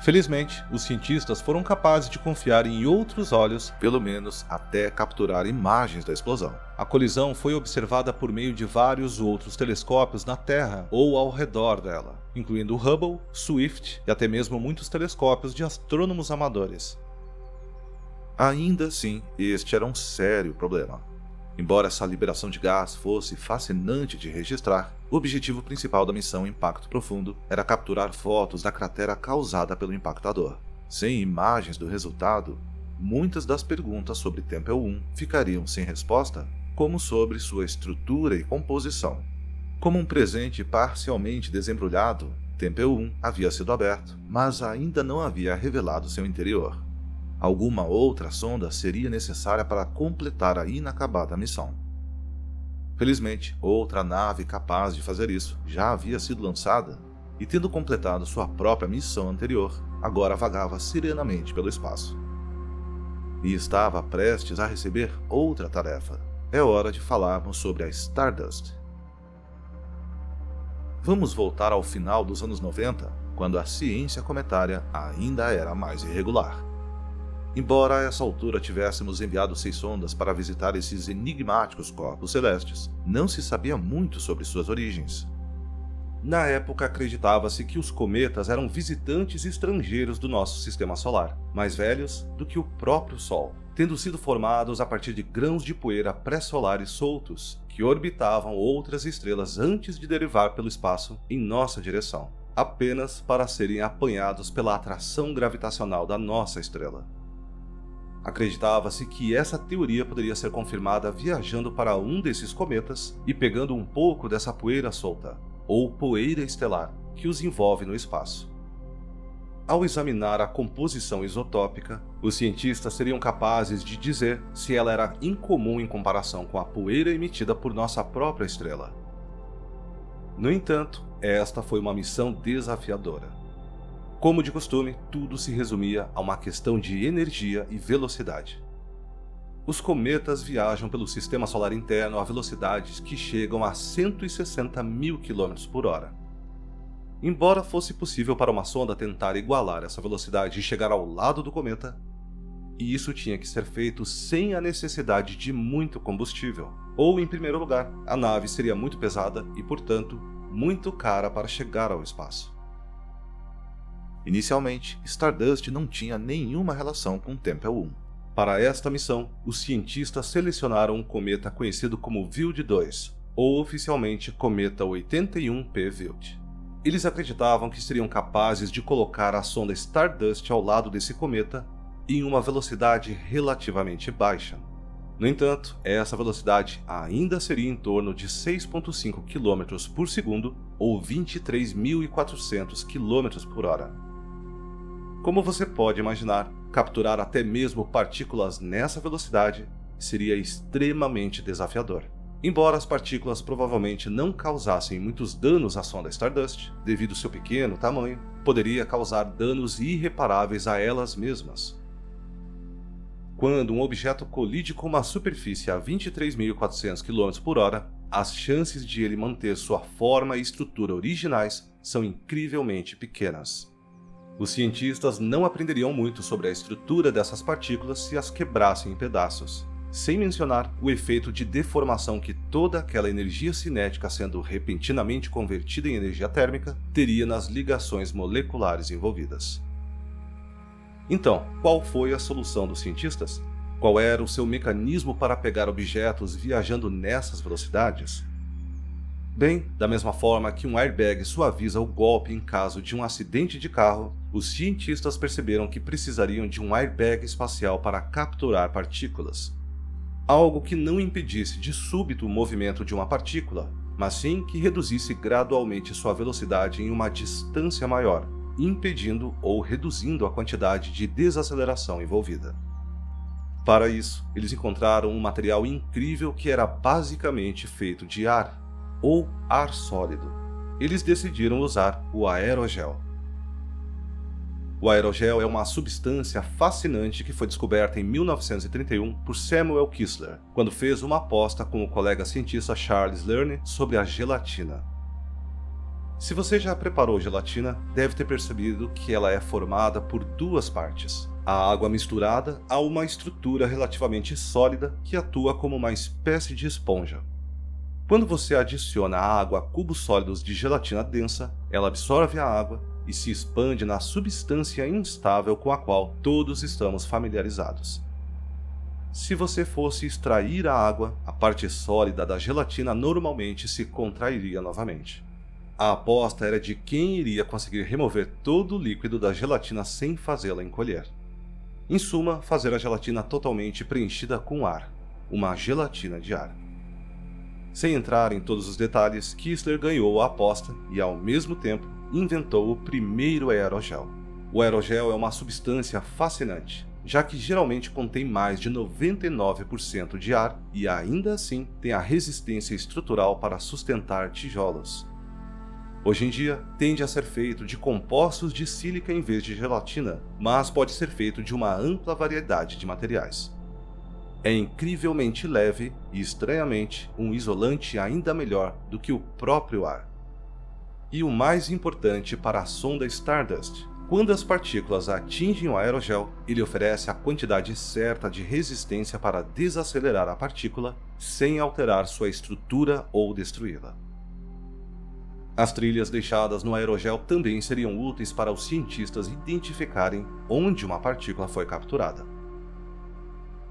A: Felizmente, os cientistas foram capazes de confiar em outros olhos, pelo menos até capturar imagens da explosão. A colisão foi observada por meio de vários outros telescópios na Terra ou ao redor dela, incluindo o Hubble, Swift e até mesmo muitos telescópios de astrônomos amadores. Ainda assim, este era um sério problema. Embora essa liberação de gás fosse fascinante de registrar, o objetivo principal da missão Impacto Profundo era capturar fotos da cratera causada pelo impactador. Sem imagens do resultado, muitas das perguntas sobre Tempel 1 ficariam sem resposta, como sobre sua estrutura e composição. Como um presente parcialmente desembrulhado, Tempel 1 havia sido aberto, mas ainda não havia revelado seu interior. Alguma outra sonda seria necessária para completar a inacabada missão. Felizmente, outra nave capaz de fazer isso já havia sido lançada e, tendo completado sua própria missão anterior, agora vagava serenamente pelo espaço. E estava prestes a receber outra tarefa. É hora de falarmos sobre a Stardust. Vamos voltar ao final dos anos 90, quando a ciência cometária ainda era mais irregular. Embora a essa altura tivéssemos enviado 6 sondas para visitar esses enigmáticos corpos celestes, não se sabia muito sobre suas origens. Na época, acreditava-se que os cometas eram visitantes estrangeiros do nosso sistema solar, mais velhos do que o próprio Sol, tendo sido formados a partir de grãos de poeira pré-solares soltos que orbitavam outras estrelas antes de derivar pelo espaço em nossa direção, apenas para serem apanhados pela atração gravitacional da nossa estrela. Acreditava-se que essa teoria poderia ser confirmada viajando para um desses cometas e pegando um pouco dessa poeira solta, ou poeira estelar, que os envolve no espaço. Ao examinar a composição isotópica, os cientistas seriam capazes de dizer se ela era incomum em comparação com a poeira emitida por nossa própria estrela. No entanto, esta foi uma missão desafiadora. Como de costume, tudo se resumia a uma questão de energia e velocidade. Os cometas viajam pelo sistema solar interno a velocidades que chegam a 160 mil km por hora. Embora fosse possível para uma sonda tentar igualar essa velocidade e chegar ao lado do cometa, isso tinha que ser feito sem a necessidade de muito combustível. Ou, em primeiro lugar, a nave seria muito pesada e, portanto, muito cara para chegar ao espaço. Inicialmente, Stardust não tinha nenhuma relação com Tempel 1. Para esta missão, os cientistas selecionaram um cometa conhecido como Wild 2, ou oficialmente Cometa 81P Wild. Eles acreditavam que seriam capazes de colocar a sonda Stardust ao lado desse cometa em uma velocidade relativamente baixa. No entanto, essa velocidade ainda seria em torno de 6,5 km por segundo ou 23.400 km por hora. Como você pode imaginar, capturar até mesmo partículas nessa velocidade seria extremamente desafiador. Embora as partículas provavelmente não causassem muitos danos à sonda Stardust, devido ao seu pequeno tamanho, poderia causar danos irreparáveis a elas mesmas. Quando um objeto colide com uma superfície a 23.400 km por hora, as chances de ele manter sua forma e estrutura originais são incrivelmente pequenas. Os cientistas não aprenderiam muito sobre a estrutura dessas partículas se as quebrassem em pedaços, sem mencionar o efeito de deformação que toda aquela energia cinética sendo repentinamente convertida em energia térmica teria nas ligações moleculares envolvidas. Então, qual foi a solução dos cientistas? Qual era o seu mecanismo para pegar objetos viajando nessas velocidades? Bem, da mesma forma que um airbag suaviza o golpe em caso de um acidente de carro, os cientistas perceberam que precisariam de um airbag espacial para capturar partículas. Algo que não impedisse de súbito o movimento de uma partícula, mas sim que reduzisse gradualmente sua velocidade em uma distância maior, impedindo ou reduzindo a quantidade de desaceleração envolvida. Para isso, eles encontraram um material incrível que era basicamente feito de ar, ou ar sólido. Eles decidiram usar o aerogel. O aerogel é uma substância fascinante que foi descoberta em 1931 por Samuel Kistler, quando fez uma aposta com o colega cientista Charles Lerne sobre a gelatina. Se você já preparou gelatina, deve ter percebido que ela é formada por duas partes: a água misturada a uma estrutura relativamente sólida que atua como uma espécie de esponja. Quando você adiciona à água cubos sólidos de gelatina densa, ela absorve a água e se expande na substância instável com a qual todos estamos familiarizados. Se você fosse extrair a água, a parte sólida da gelatina normalmente se contrairia novamente. A aposta era de quem iria conseguir remover todo o líquido da gelatina sem fazê-la encolher. Em suma, fazer a gelatina totalmente preenchida com ar, uma gelatina de ar. Sem entrar em todos os detalhes, Kistler ganhou a aposta e, ao mesmo tempo, inventou o primeiro aerogel. O aerogel é uma substância fascinante, já que geralmente contém mais de 99% de ar e ainda assim tem a resistência estrutural para sustentar tijolos. Hoje em dia, tende a ser feito de compostos de sílica em vez de gelatina, mas pode ser feito de uma ampla variedade de materiais. É incrivelmente leve e, estranhamente, um isolante ainda melhor do que o próprio ar. E o mais importante para a sonda Stardust: quando as partículas atingem o aerogel, ele oferece a quantidade certa de resistência para desacelerar a partícula sem alterar sua estrutura ou destruí-la. As trilhas deixadas no aerogel também seriam úteis para os cientistas identificarem onde uma partícula foi capturada.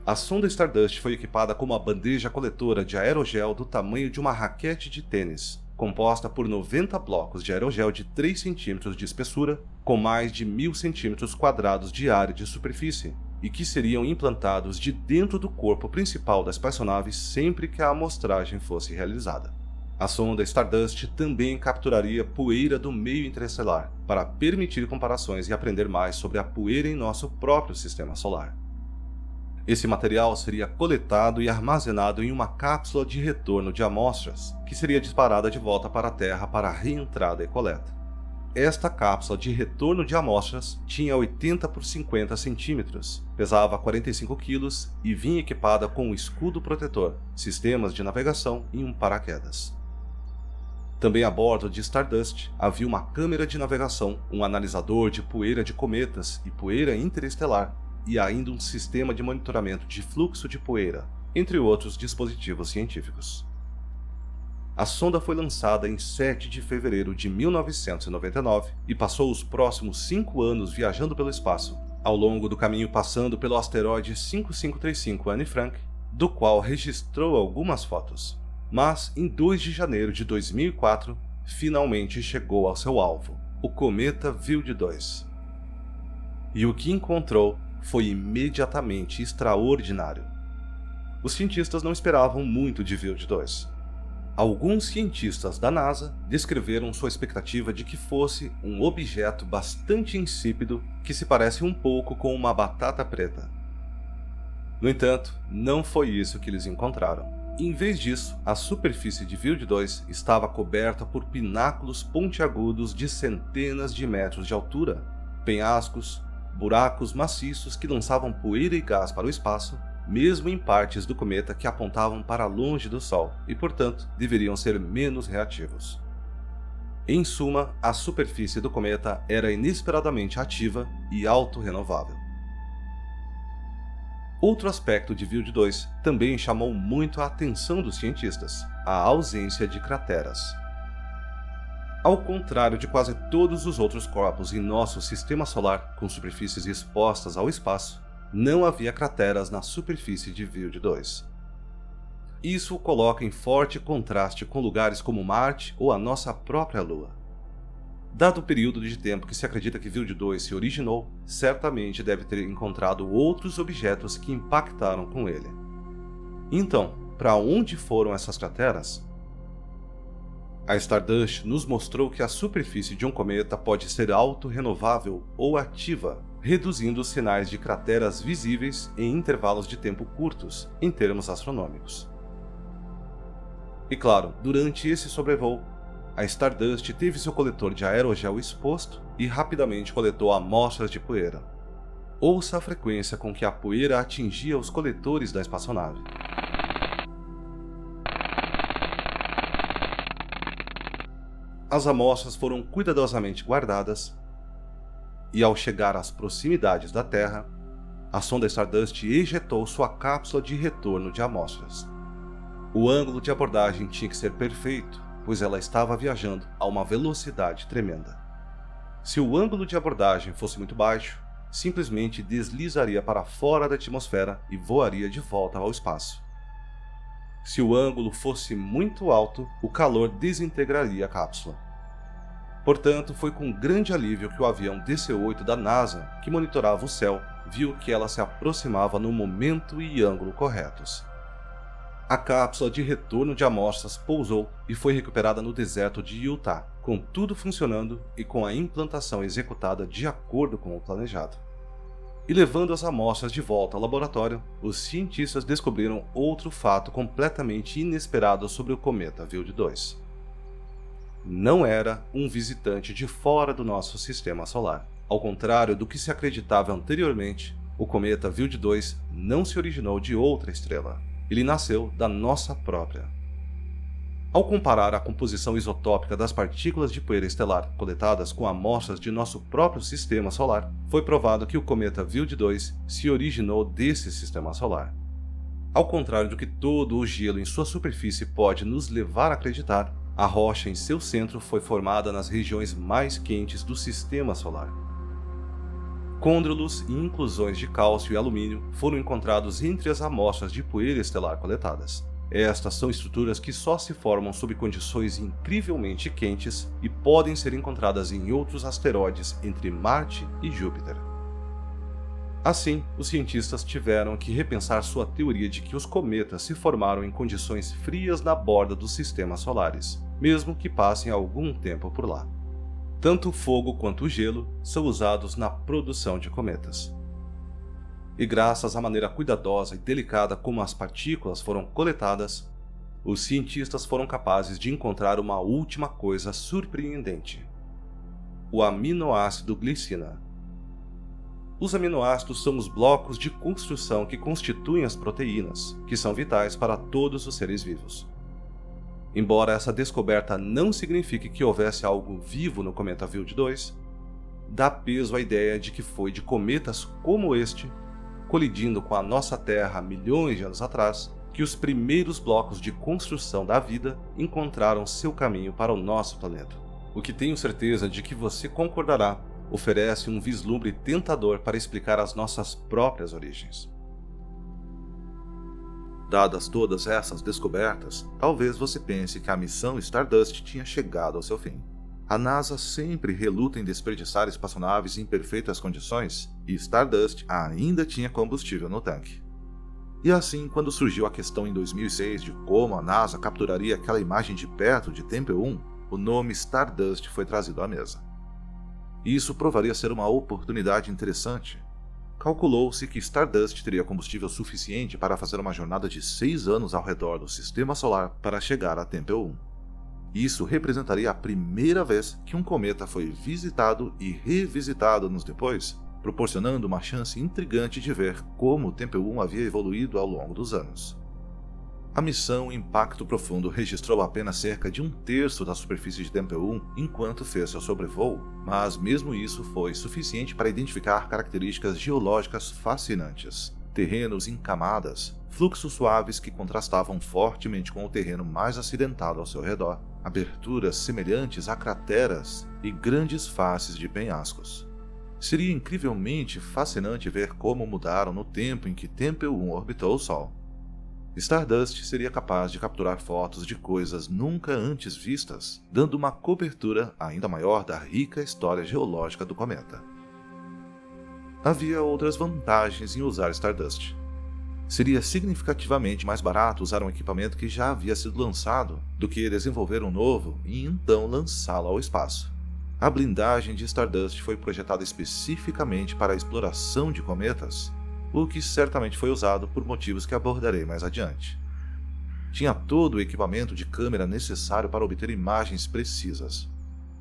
A: A sonda Stardust foi equipada com uma bandeja coletora de aerogel do tamanho de uma raquete de tênis, composta por 90 blocos de aerogel de 3 cm de espessura, com mais de 1.000 cm² de área de superfície, e que seriam implantados de dentro do corpo principal da espaçonave sempre que a amostragem fosse realizada. A sonda Stardust também capturaria poeira do meio interestelar para permitir comparações e aprender mais sobre a poeira em nosso próprio sistema solar. Esse material seria coletado e armazenado em uma cápsula de retorno de amostras, que seria disparada de volta para a Terra para reentrada e coleta. Esta cápsula de retorno de amostras tinha 80 por 50 centímetros, pesava 45 quilos e vinha equipada com um escudo protetor, sistemas de navegação e um paraquedas. Também a bordo de Stardust havia uma câmera de navegação, um analisador de poeira de cometas e poeira interestelar, e ainda um sistema de monitoramento de fluxo de poeira, entre outros dispositivos científicos. A sonda foi lançada em 7 de fevereiro de 1999 e passou os próximos 5 anos viajando pelo espaço, ao longo do caminho passando pelo asteroide 5535 Anne Frank, do qual registrou algumas fotos. Mas, em 2 de janeiro de 2004, finalmente chegou ao seu alvo, o cometa Wild 2. E o que encontrou foi imediatamente extraordinário. Os cientistas não esperavam muito de Wild 2. Alguns cientistas da NASA descreveram sua expectativa de que fosse um objeto bastante insípido que se parece um pouco com uma batata preta. No entanto, não foi isso que eles encontraram. Em vez disso, a superfície de Wild 2 estava coberta por pináculos pontiagudos de centenas de metros de altura, penhascos, buracos maciços que lançavam poeira e gás para o espaço, mesmo em partes do cometa que apontavam para longe do Sol e, portanto, deveriam ser menos reativos. Em suma, a superfície do cometa era inesperadamente ativa e autorrenovável. Outro aspecto de Wild 2 também chamou muito a atenção dos cientistas: a ausência de crateras. Ao contrário de quase todos os outros corpos em nosso sistema solar com superfícies expostas ao espaço, não havia crateras na superfície de Wild 2. Isso o coloca em forte contraste com lugares como Marte ou a nossa própria Lua. Dado o período de tempo que se acredita que Wild 2 se originou, certamente deve ter encontrado outros objetos que impactaram com ele. Então, para onde foram essas crateras? A Stardust nos mostrou que a superfície de um cometa pode ser autorrenovável ou ativa, reduzindo os sinais de crateras visíveis em intervalos de tempo curtos, em termos astronômicos. E claro, durante esse sobrevoo, a Stardust teve seu coletor de aerogel exposto e rapidamente coletou amostras de poeira. Ouça a frequência com que a poeira atingia os coletores da espaçonave. As amostras foram cuidadosamente guardadas e, ao chegar às proximidades da Terra, a sonda Stardust ejetou sua cápsula de retorno de amostras. O ângulo de abordagem tinha que ser perfeito, pois ela estava viajando a uma velocidade tremenda. Se o ângulo de abordagem fosse muito baixo, simplesmente deslizaria para fora da atmosfera e voaria de volta ao espaço. Se o ângulo fosse muito alto, o calor desintegraria a cápsula. Portanto, foi com grande alívio que o avião DC-8 da NASA, que monitorava o céu, viu que ela se aproximava no momento e ângulo corretos. A cápsula de retorno de amostras pousou e foi recuperada no deserto de Utah, com tudo funcionando e com a implantação executada de acordo com o planejado. E levando as amostras de volta ao laboratório, os cientistas descobriram outro fato completamente inesperado sobre o cometa Wild 2. Não era um visitante de fora do nosso sistema solar. Ao contrário do que se acreditava anteriormente, o cometa Wild 2 não se originou de outra estrela. Ele nasceu da nossa própria. Ao comparar a composição isotópica das partículas de poeira estelar coletadas com amostras de nosso próprio sistema solar, foi provado que o cometa Wild 2 se originou desse sistema solar. Ao contrário do que todo o gelo em sua superfície pode nos levar a acreditar, a rocha em seu centro foi formada nas regiões mais quentes do sistema solar. Côndrulos e inclusões de cálcio e alumínio foram encontrados entre as amostras de poeira estelar coletadas. Estas são estruturas que só se formam sob condições incrivelmente quentes e podem ser encontradas em outros asteroides entre Marte e Júpiter. Assim, os cientistas tiveram que repensar sua teoria de que os cometas se formaram em condições frias na borda dos sistemas solares, mesmo que passem algum tempo por lá. Tanto o fogo quanto o gelo são usados na produção de cometas. E graças à maneira cuidadosa e delicada como as partículas foram coletadas, os cientistas foram capazes de encontrar uma última coisa surpreendente: o aminoácido glicina. Os aminoácidos são os blocos de construção que constituem as proteínas, que são vitais para todos os seres vivos. Embora essa descoberta não signifique que houvesse algo vivo no cometa Wild 2, dá peso à ideia de que foi de cometas como este, colidindo com a nossa Terra há milhões de anos atrás, que os primeiros blocos de construção da vida encontraram seu caminho para o nosso planeta. O que tenho certeza de que você concordará oferece um vislumbre tentador para explicar as nossas próprias origens. Dadas todas essas descobertas, talvez você pense que a missão Stardust tinha chegado ao seu fim. A NASA sempre reluta em desperdiçar espaçonaves em perfeitas condições, e Stardust ainda tinha combustível no tanque. E assim, quando surgiu a questão em 2006 de como a NASA capturaria aquela imagem de perto de Tempel 1, o nome Stardust foi trazido à mesa. Isso provaria ser uma oportunidade interessante. Calculou-se que Stardust teria combustível suficiente para fazer uma jornada de 6 anos ao redor do Sistema Solar para chegar a Tempel 1. Isso representaria a primeira vez que um cometa foi visitado e revisitado anos depois, proporcionando uma chance intrigante de ver como o Tempel 1 havia evoluído ao longo dos anos. A missão Impacto Profundo registrou apenas cerca de 1/3 da superfície de Tempel 1 enquanto fez seu sobrevoo, mas mesmo isso foi suficiente para identificar características geológicas fascinantes: terrenos em camadas, fluxos suaves que contrastavam fortemente com o terreno mais acidentado ao seu redor, aberturas semelhantes a crateras e grandes faces de penhascos. Seria incrivelmente fascinante ver como mudaram no tempo em que Tempel 1 orbitou o Sol. Stardust seria capaz de capturar fotos de coisas nunca antes vistas, dando uma cobertura ainda maior da rica história geológica do cometa. Havia outras vantagens em usar Stardust. Seria significativamente mais barato usar um equipamento que já havia sido lançado do que desenvolver um novo e então lançá-lo ao espaço. A blindagem de Stardust foi projetada especificamente para a exploração de cometas, o que certamente foi usado por motivos que abordarei mais adiante. Tinha todo o equipamento de câmera necessário para obter imagens precisas.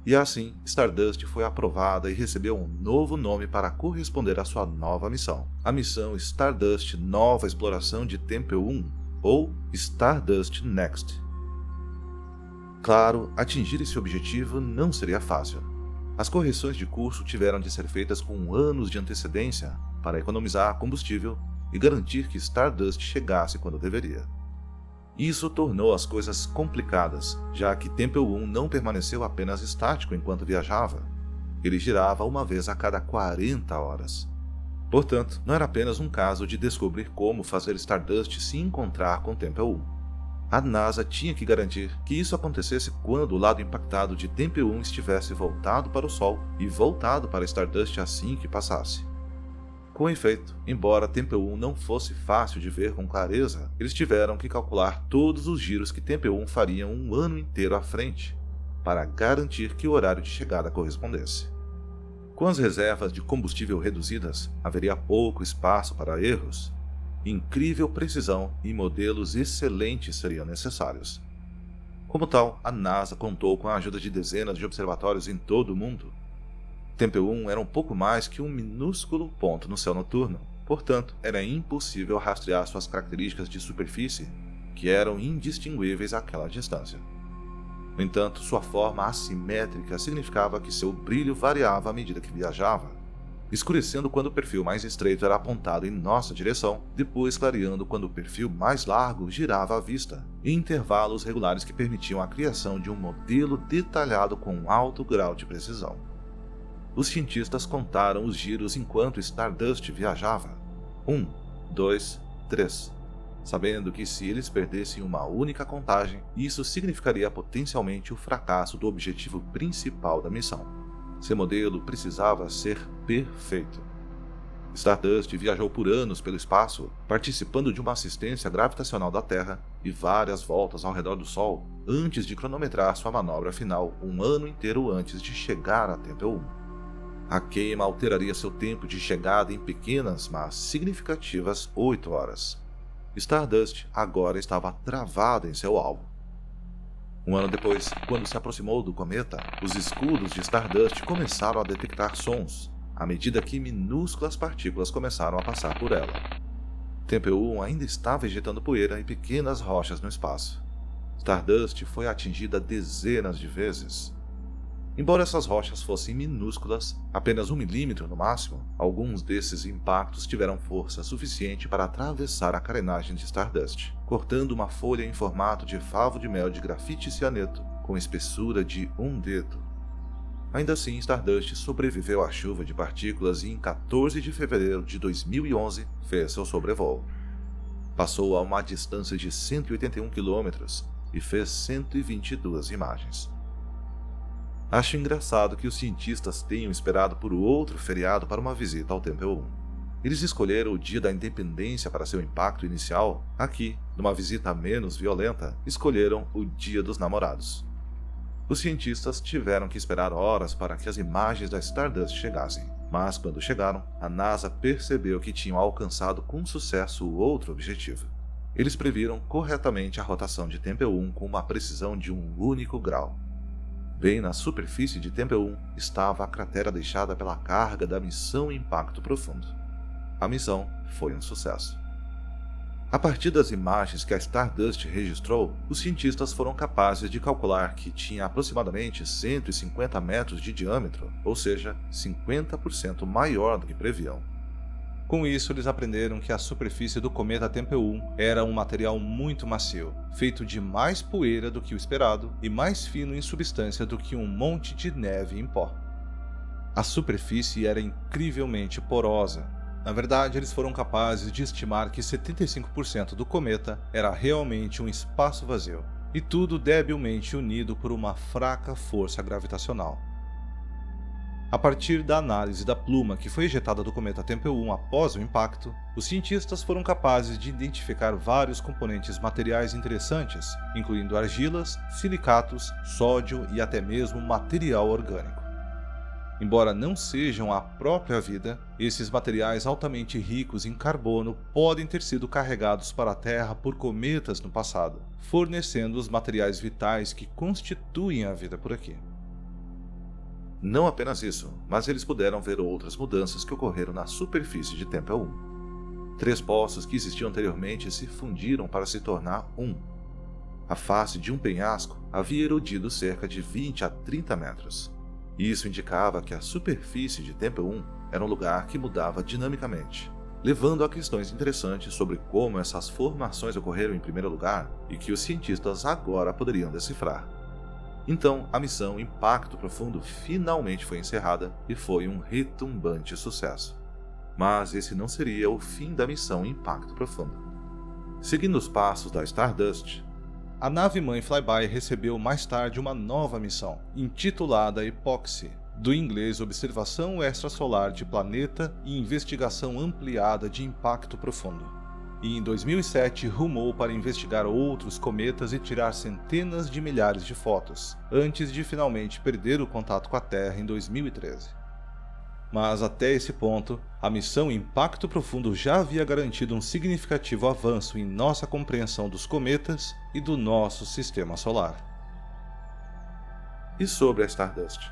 A: E assim, Stardust foi aprovada e recebeu um novo nome para corresponder à sua nova missão: a missão Stardust Nova Exploração de Tempel 1, ou Stardust Next. Claro, atingir esse objetivo não seria fácil. As correções de curso tiveram de ser feitas com anos de antecedência para economizar combustível e garantir que Stardust chegasse quando deveria. Isso tornou as coisas complicadas, já que Tempel 1 não permaneceu apenas estático enquanto viajava. Ele girava uma vez a cada 40 horas. Portanto, não era apenas um caso de descobrir como fazer Stardust se encontrar com Tempel 1. A NASA tinha que garantir que isso acontecesse quando o lado impactado de Tempel 1 estivesse voltado para o Sol e voltado para Stardust assim que passasse. Com efeito, embora Tempel 1 não fosse fácil de ver com clareza, eles tiveram que calcular todos os giros que Tempel 1 faria um ano inteiro à frente, para garantir que o horário de chegada correspondesse. Com as reservas de combustível reduzidas, haveria pouco espaço para erros. Incrível precisão e modelos excelentes seriam necessários. Como tal, a NASA contou com a ajuda de dezenas de observatórios em todo o mundo. Tempel 1 era um pouco mais que um minúsculo ponto no céu noturno, portanto, era impossível rastrear suas características de superfície, que eram indistinguíveis àquela distância. No entanto, sua forma assimétrica significava que seu brilho variava à medida que viajava, escurecendo quando o perfil mais estreito era apontado em nossa direção, depois clareando quando o perfil mais largo girava à vista, em intervalos regulares que permitiam a criação de um modelo detalhado com alto grau de precisão. Os cientistas contaram os giros enquanto Stardust viajava. 1, 2, 3. Sabendo que se eles perdessem uma única contagem, isso significaria potencialmente o fracasso do objetivo principal da missão. Seu modelo precisava ser perfeito. Stardust viajou por anos pelo espaço, participando de uma assistência gravitacional da Terra e várias voltas ao redor do Sol, antes de cronometrar sua manobra final um ano inteiro antes de chegar a Temple 1. A queima alteraria seu tempo de chegada em pequenas, mas significativas 8 horas. Stardust agora estava travado em seu alvo. Um ano depois, quando se aproximou do cometa, os escudos de Stardust começaram a detectar sons, à medida que minúsculas partículas começaram a passar por ela. Temple 1 ainda estava ejetando poeira e pequenas rochas no espaço. Stardust foi atingida dezenas de vezes. Embora essas rochas fossem minúsculas, apenas 1 milímetro no máximo, alguns desses impactos tiveram força suficiente para atravessar a carenagem de Stardust, cortando uma folha em formato de favo de mel de grafite cianeto, com espessura de 1 dedo. Ainda assim, Stardust sobreviveu à chuva de partículas e em 14 de fevereiro de 2011 fez seu sobrevoo. Passou a uma distância de 181 km e fez 122 imagens. Acho engraçado que os cientistas tenham esperado por outro feriado para uma visita ao Temple 1. Eles escolheram o dia da independência para seu impacto inicial. Aqui, numa visita menos violenta, escolheram o Dia dos Namorados. Os cientistas tiveram que esperar horas para que as imagens da Stardust chegassem, mas quando chegaram, a NASA percebeu que tinham alcançado com sucesso o outro objetivo. Eles previram corretamente a rotação de Temple 1 com uma precisão de 1 único grau. Bem na superfície de Temple 1 estava a cratera deixada pela carga da missão Impacto Profundo. A missão foi um sucesso. A partir das imagens que a Stardust registrou, os cientistas foram capazes de calcular que tinha aproximadamente 150 metros de diâmetro, ou seja, 50% maior do que previam. Com isso, eles aprenderam que a superfície do cometa Temple 1 era um material muito macio, feito de mais poeira do que o esperado e mais fino em substância do que um monte de neve em pó. A superfície era incrivelmente porosa. Na verdade, eles foram capazes de estimar que 75% do cometa era realmente um espaço vazio, e tudo debilmente unido por uma fraca força gravitacional. A partir da análise da pluma que foi ejetada do cometa Temple 1 após o impacto, os cientistas foram capazes de identificar vários componentes materiais interessantes, incluindo argilas, silicatos, sódio e até mesmo material orgânico. Embora não sejam a própria vida, esses materiais altamente ricos em carbono podem ter sido carregados para a Terra por cometas no passado, fornecendo os materiais vitais que constituem a vida por aqui. Não apenas isso, mas eles puderam ver outras mudanças que ocorreram na superfície de Temple 1. 3 poços que existiam anteriormente se fundiram para se tornar um. A face de um penhasco havia erodido cerca de 20 a 30 metros. Isso indicava que a superfície de Temple 1 era um lugar que mudava dinamicamente, levando a questões interessantes sobre como essas formações ocorreram em primeiro lugar e que os cientistas agora poderiam decifrar. Então, a missão Impacto Profundo finalmente foi encerrada e foi um retumbante sucesso. Mas esse não seria o fim da missão Impacto Profundo. Seguindo os passos da Stardust, a nave-mãe Flyby recebeu mais tarde uma nova missão, intitulada Epoxy, do inglês Observação Extrasolar de Planeta e Investigação Ampliada de Impacto Profundo. E em 2007 rumou para investigar outros cometas e tirar centenas de milhares de fotos, antes de finalmente perder o contato com a Terra em 2013. Mas até esse ponto, a missão Impacto Profundo já havia garantido um significativo avanço em nossa compreensão dos cometas e do nosso sistema solar. E sobre a Stardust?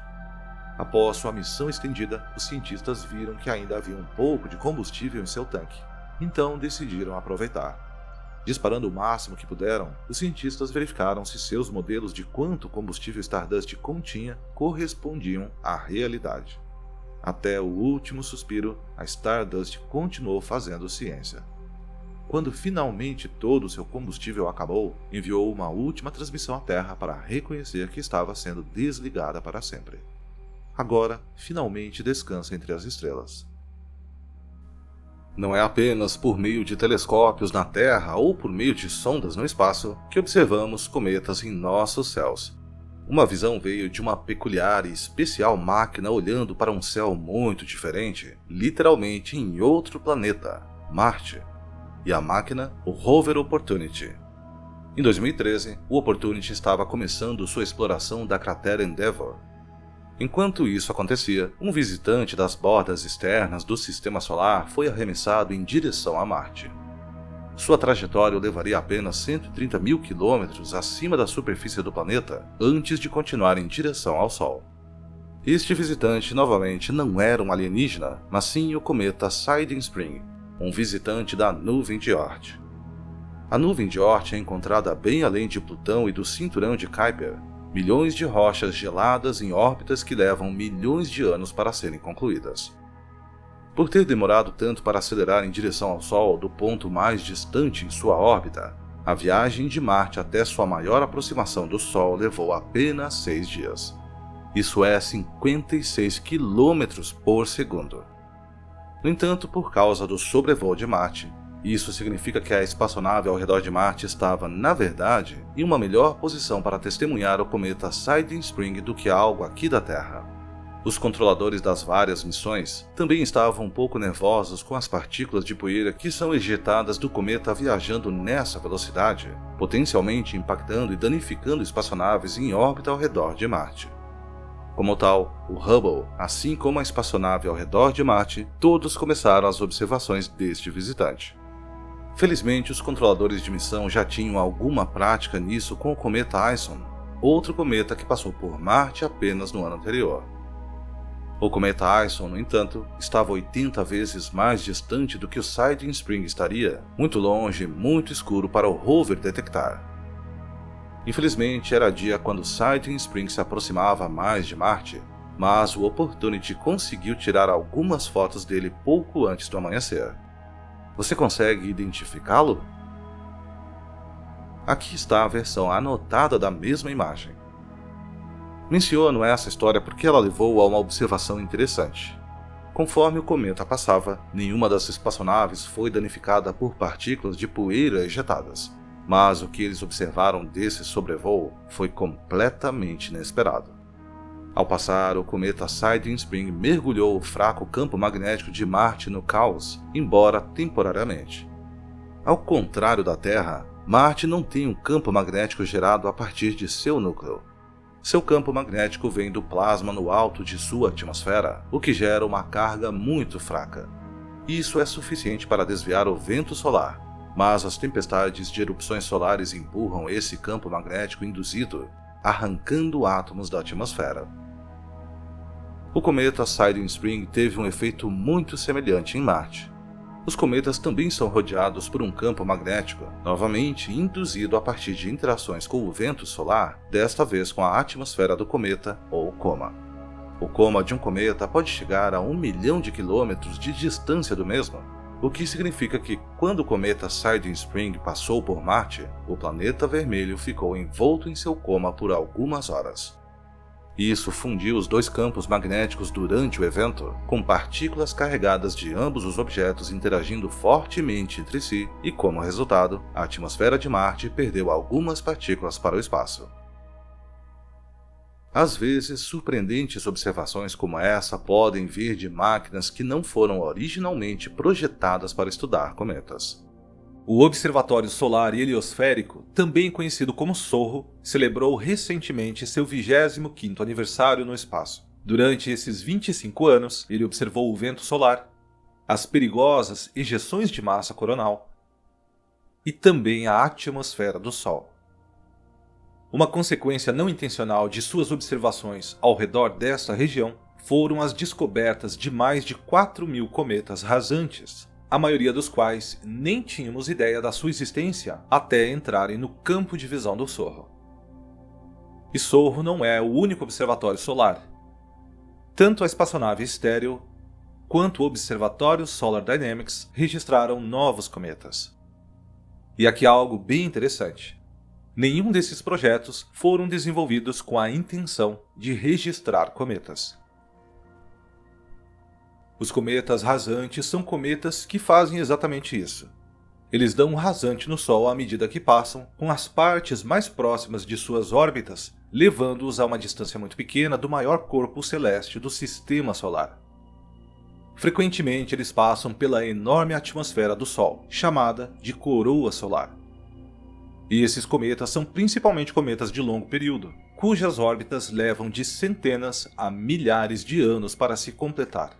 A: Após sua missão estendida, os cientistas viram que ainda havia um pouco de combustível em seu tanque, então decidiram aproveitar. Disparando o máximo que puderam, os cientistas verificaram se seus modelos de quanto combustível Stardust continha correspondiam à realidade. Até o último suspiro, a Stardust continuou fazendo ciência. Quando finalmente todo o seu combustível acabou, enviou uma última transmissão à Terra para reconhecer que estava sendo desligada para sempre. Agora, finalmente descansa entre as estrelas. Não é apenas por meio de telescópios na Terra ou por meio de sondas no espaço que observamos cometas em nossos céus. Uma visão veio de uma peculiar e especial máquina olhando para um céu muito diferente, literalmente em outro planeta, Marte. E a máquina, o rover Opportunity. Em 2013, o Opportunity estava começando sua exploração da cratera Endeavour. Enquanto isso acontecia, um visitante das bordas externas do Sistema Solar foi arremessado em direção a Marte. Sua trajetória o levaria apenas 130 mil quilômetros acima da superfície do planeta antes de continuar em direção ao Sol. Este visitante novamente não era um alienígena, mas sim o cometa Siding Spring, um visitante da nuvem de Oort. A nuvem de Oort é encontrada bem além de Plutão e do cinturão de Kuiper, milhões de rochas geladas em órbitas que levam milhões de anos para serem concluídas. Por ter demorado tanto para acelerar em direção ao Sol do ponto mais distante em sua órbita, a viagem de Marte até sua maior aproximação do Sol levou apenas 6 dias. Isso é 56 km por segundo. No entanto, por causa do sobrevoo de Marte, isso significa que a espaçonave ao redor de Marte estava, na verdade, em uma melhor posição para testemunhar o cometa Siding Spring do que algo aqui da Terra. Os controladores das várias missões também estavam um pouco nervosos com as partículas de poeira que são ejetadas do cometa viajando nessa velocidade, potencialmente impactando e danificando espaçonaves em órbita ao redor de Marte. Como tal, o Hubble, assim como a espaçonave ao redor de Marte, todos começaram as observações deste visitante. Felizmente, os controladores de missão já tinham alguma prática nisso com o cometa Ison, outro cometa que passou por Marte apenas no ano anterior. O cometa Ison, no entanto, estava 80 vezes mais distante do que o Siding Spring estaria, muito longe e muito escuro para o rover detectar. Infelizmente, era dia quando o Siding Spring se aproximava mais de Marte, mas o Opportunity conseguiu tirar algumas fotos dele pouco antes do amanhecer. Você consegue identificá-lo? Aqui está a versão anotada da mesma imagem. Menciono essa história porque ela levou a uma observação interessante. Conforme o cometa passava, nenhuma das espaçonaves foi danificada por partículas de poeira ejetadas, mas o que eles observaram desse sobrevoo foi completamente inesperado. Ao passar, o cometa Siding Spring mergulhou o fraco campo magnético de Marte no caos, embora temporariamente. Ao contrário da Terra, Marte não tem um campo magnético gerado a partir de seu núcleo. Seu campo magnético vem do plasma no alto de sua atmosfera, o que gera uma carga muito fraca. Isso é suficiente para desviar o vento solar, mas as tempestades de erupções solares empurram esse campo magnético induzido, arrancando átomos da atmosfera. O cometa Siding Spring teve um efeito muito semelhante em Marte. Os cometas também são rodeados por um campo magnético, novamente induzido a partir de interações com o vento solar, desta vez com a atmosfera do cometa ou coma. O coma de um cometa pode chegar a 1 milhão de quilômetros de distância do mesmo, o que significa que quando o cometa Siding Spring passou por Marte, o planeta vermelho ficou envolto em seu coma por algumas horas. Isso fundiu os dois campos magnéticos durante o evento, com partículas carregadas de ambos os objetos interagindo fortemente entre si e, como resultado, a atmosfera de Marte perdeu algumas partículas para o espaço. Às vezes, surpreendentes observações como essa podem vir de máquinas que não foram originalmente projetadas para estudar cometas. O Observatório Solar e Heliosférico, também conhecido como SOHO, celebrou recentemente seu 25º aniversário no espaço. Durante esses 25 anos, ele observou o vento solar, as perigosas ejeções de massa coronal e também a atmosfera do Sol. Uma consequência não intencional de suas observações ao redor desta região foram as descobertas de mais de 4.000 cometas rasantes, a maioria dos quais nem tínhamos ideia da sua existência até entrarem no campo de visão do SOHO. E SOHO não é o único observatório solar. Tanto a espaçonave Stereo quanto o Observatório Solar Dynamics registraram novos cometas. E aqui há algo bem interessante. Nenhum desses projetos foram desenvolvidos com a intenção de registrar cometas. Os cometas rasantes são cometas que fazem exatamente isso. Eles dão um rasante no Sol à medida que passam, com as partes mais próximas de suas órbitas, levando-os a uma distância muito pequena do maior corpo celeste do Sistema Solar. Frequentemente eles passam pela enorme atmosfera do Sol, chamada de coroa solar. E esses cometas são principalmente cometas de longo período, cujas órbitas levam de centenas a milhares de anos para se completar.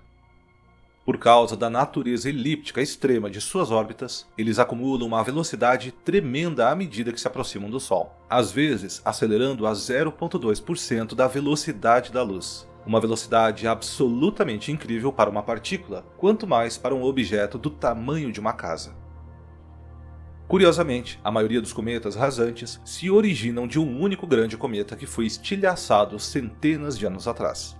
A: Por causa da natureza elíptica extrema de suas órbitas, eles acumulam uma velocidade tremenda à medida que se aproximam do Sol, às vezes acelerando a 0,2% da velocidade da luz. Uma velocidade absolutamente incrível para uma partícula, quanto mais para um objeto do tamanho de uma casa. Curiosamente, a maioria dos cometas rasantes se originam de um único grande cometa que foi estilhaçado centenas de anos atrás.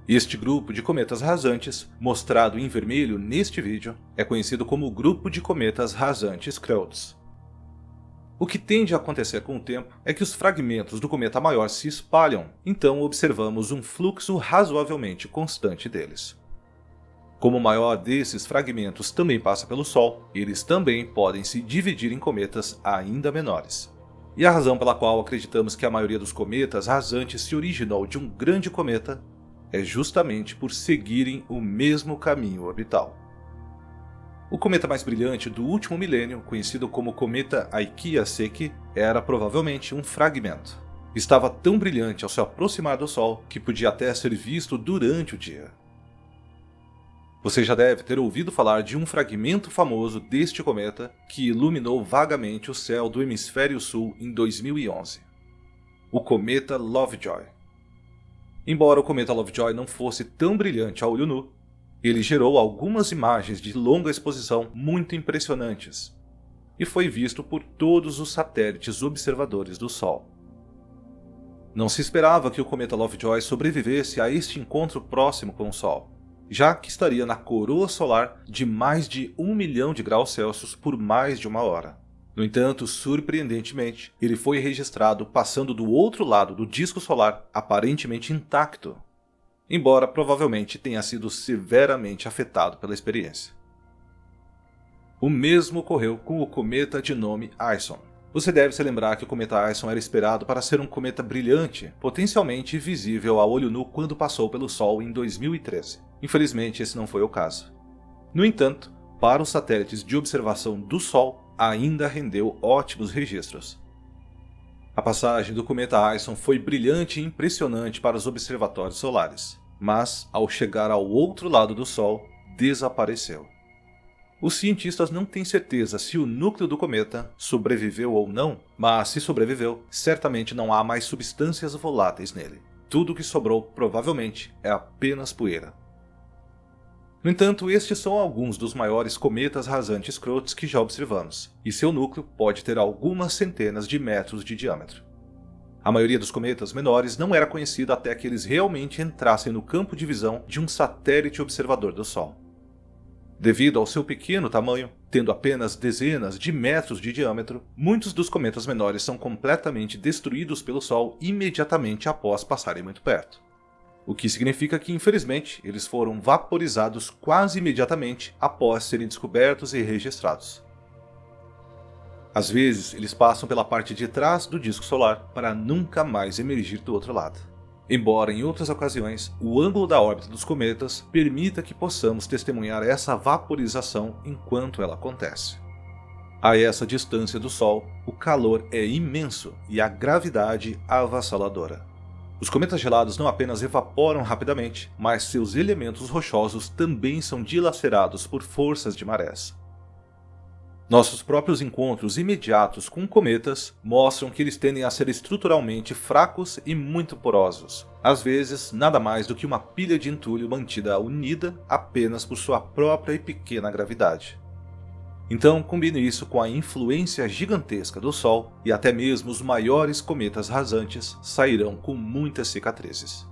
A: Este grupo de cometas rasantes, mostrado em vermelho neste vídeo, é conhecido como o grupo de cometas rasantes Kreutz. O que tende a acontecer com o tempo é que os fragmentos do cometa maior se espalham, então observamos um fluxo razoavelmente constante deles. Como o maior desses fragmentos também passa pelo Sol, eles também podem se dividir em cometas ainda menores. E a razão pela qual acreditamos que a maioria dos cometas rasantes se originou de um grande cometa é justamente por seguirem o mesmo caminho orbital. O cometa mais brilhante do último milênio, conhecido como cometa Aikya-Seki, era provavelmente um fragmento. Estava tão brilhante ao se aproximar do Sol que podia até ser visto durante o dia. Você já deve ter ouvido falar de um fragmento famoso deste cometa que iluminou vagamente o céu do hemisfério sul em 2011. O cometa Lovejoy. Embora o cometa Lovejoy não fosse tão brilhante a olho nu, ele gerou algumas imagens de longa exposição muito impressionantes e foi visto por todos os satélites observadores do Sol. Não se esperava que o cometa Lovejoy sobrevivesse a este encontro próximo com o Sol, já que estaria na coroa solar de mais de 1 milhão de graus Celsius por mais de uma hora. No entanto, surpreendentemente, ele foi registrado passando do outro lado do disco solar aparentemente intacto, embora provavelmente tenha sido severamente afetado pela experiência. O mesmo ocorreu com o cometa de nome Ison. Você deve se lembrar que o cometa Ison era esperado para ser um cometa brilhante, potencialmente visível a olho nu quando passou pelo Sol em 2013. Infelizmente, esse não foi o caso. No entanto, para os satélites de observação do Sol, ainda rendeu ótimos registros. A passagem do cometa Ison foi brilhante e impressionante para os observatórios solares, mas, ao chegar ao outro lado do Sol, desapareceu. Os cientistas não têm certeza se o núcleo do cometa sobreviveu ou não, mas se sobreviveu, certamente não há mais substâncias voláteis nele. Tudo o que sobrou, provavelmente, é apenas poeira. No entanto, estes são alguns dos maiores cometas rasantes Kreutz que já observamos, e seu núcleo pode ter algumas centenas de metros de diâmetro. A maioria dos cometas menores não era conhecida até que eles realmente entrassem no campo de visão de um satélite observador do Sol. Devido ao seu pequeno tamanho, tendo apenas dezenas de metros de diâmetro, muitos dos cometas menores são completamente destruídos pelo Sol imediatamente após passarem muito perto. O que significa que, infelizmente, eles foram vaporizados quase imediatamente após serem descobertos e registrados. Às vezes, eles passam pela parte de trás do disco solar para nunca mais emergir do outro lado. Embora em outras ocasiões, o ângulo da órbita dos cometas permita que possamos testemunhar essa vaporização enquanto ela acontece. A essa distância do Sol, o calor é imenso e a gravidade avassaladora. Os cometas gelados não apenas evaporam rapidamente, mas seus elementos rochosos também são dilacerados por forças de marés. Nossos próprios encontros imediatos com cometas mostram que eles tendem a ser estruturalmente fracos e muito porosos, às vezes nada mais do que uma pilha de entulho mantida unida apenas por sua própria e pequena gravidade. Então, combine isso com a influência gigantesca do Sol e até mesmo os maiores cometas rasantes sairão com muitas cicatrizes.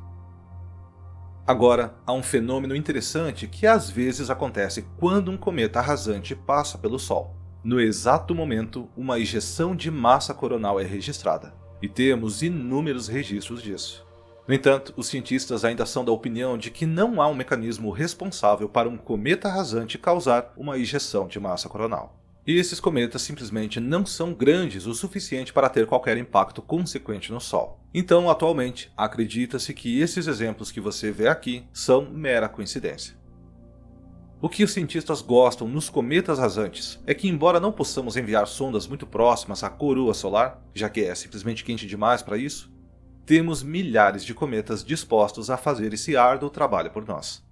A: Agora, há um fenômeno interessante que às vezes acontece quando um cometa rasante passa pelo Sol. No exato momento, uma ejeção de massa coronal é registrada, e temos inúmeros registros disso. No entanto, os cientistas ainda são da opinião de que não há um mecanismo responsável para um cometa rasante causar uma ejeção de massa coronal. E esses cometas simplesmente não são grandes o suficiente para ter qualquer impacto consequente no Sol. Então, atualmente, acredita-se que esses exemplos que você vê aqui são mera coincidência. O que os cientistas gostam nos cometas rasantes é que, embora não possamos enviar sondas muito próximas à coroa solar, já que é simplesmente quente demais para isso, temos milhares de cometas dispostos a fazer esse árduo trabalho por nós.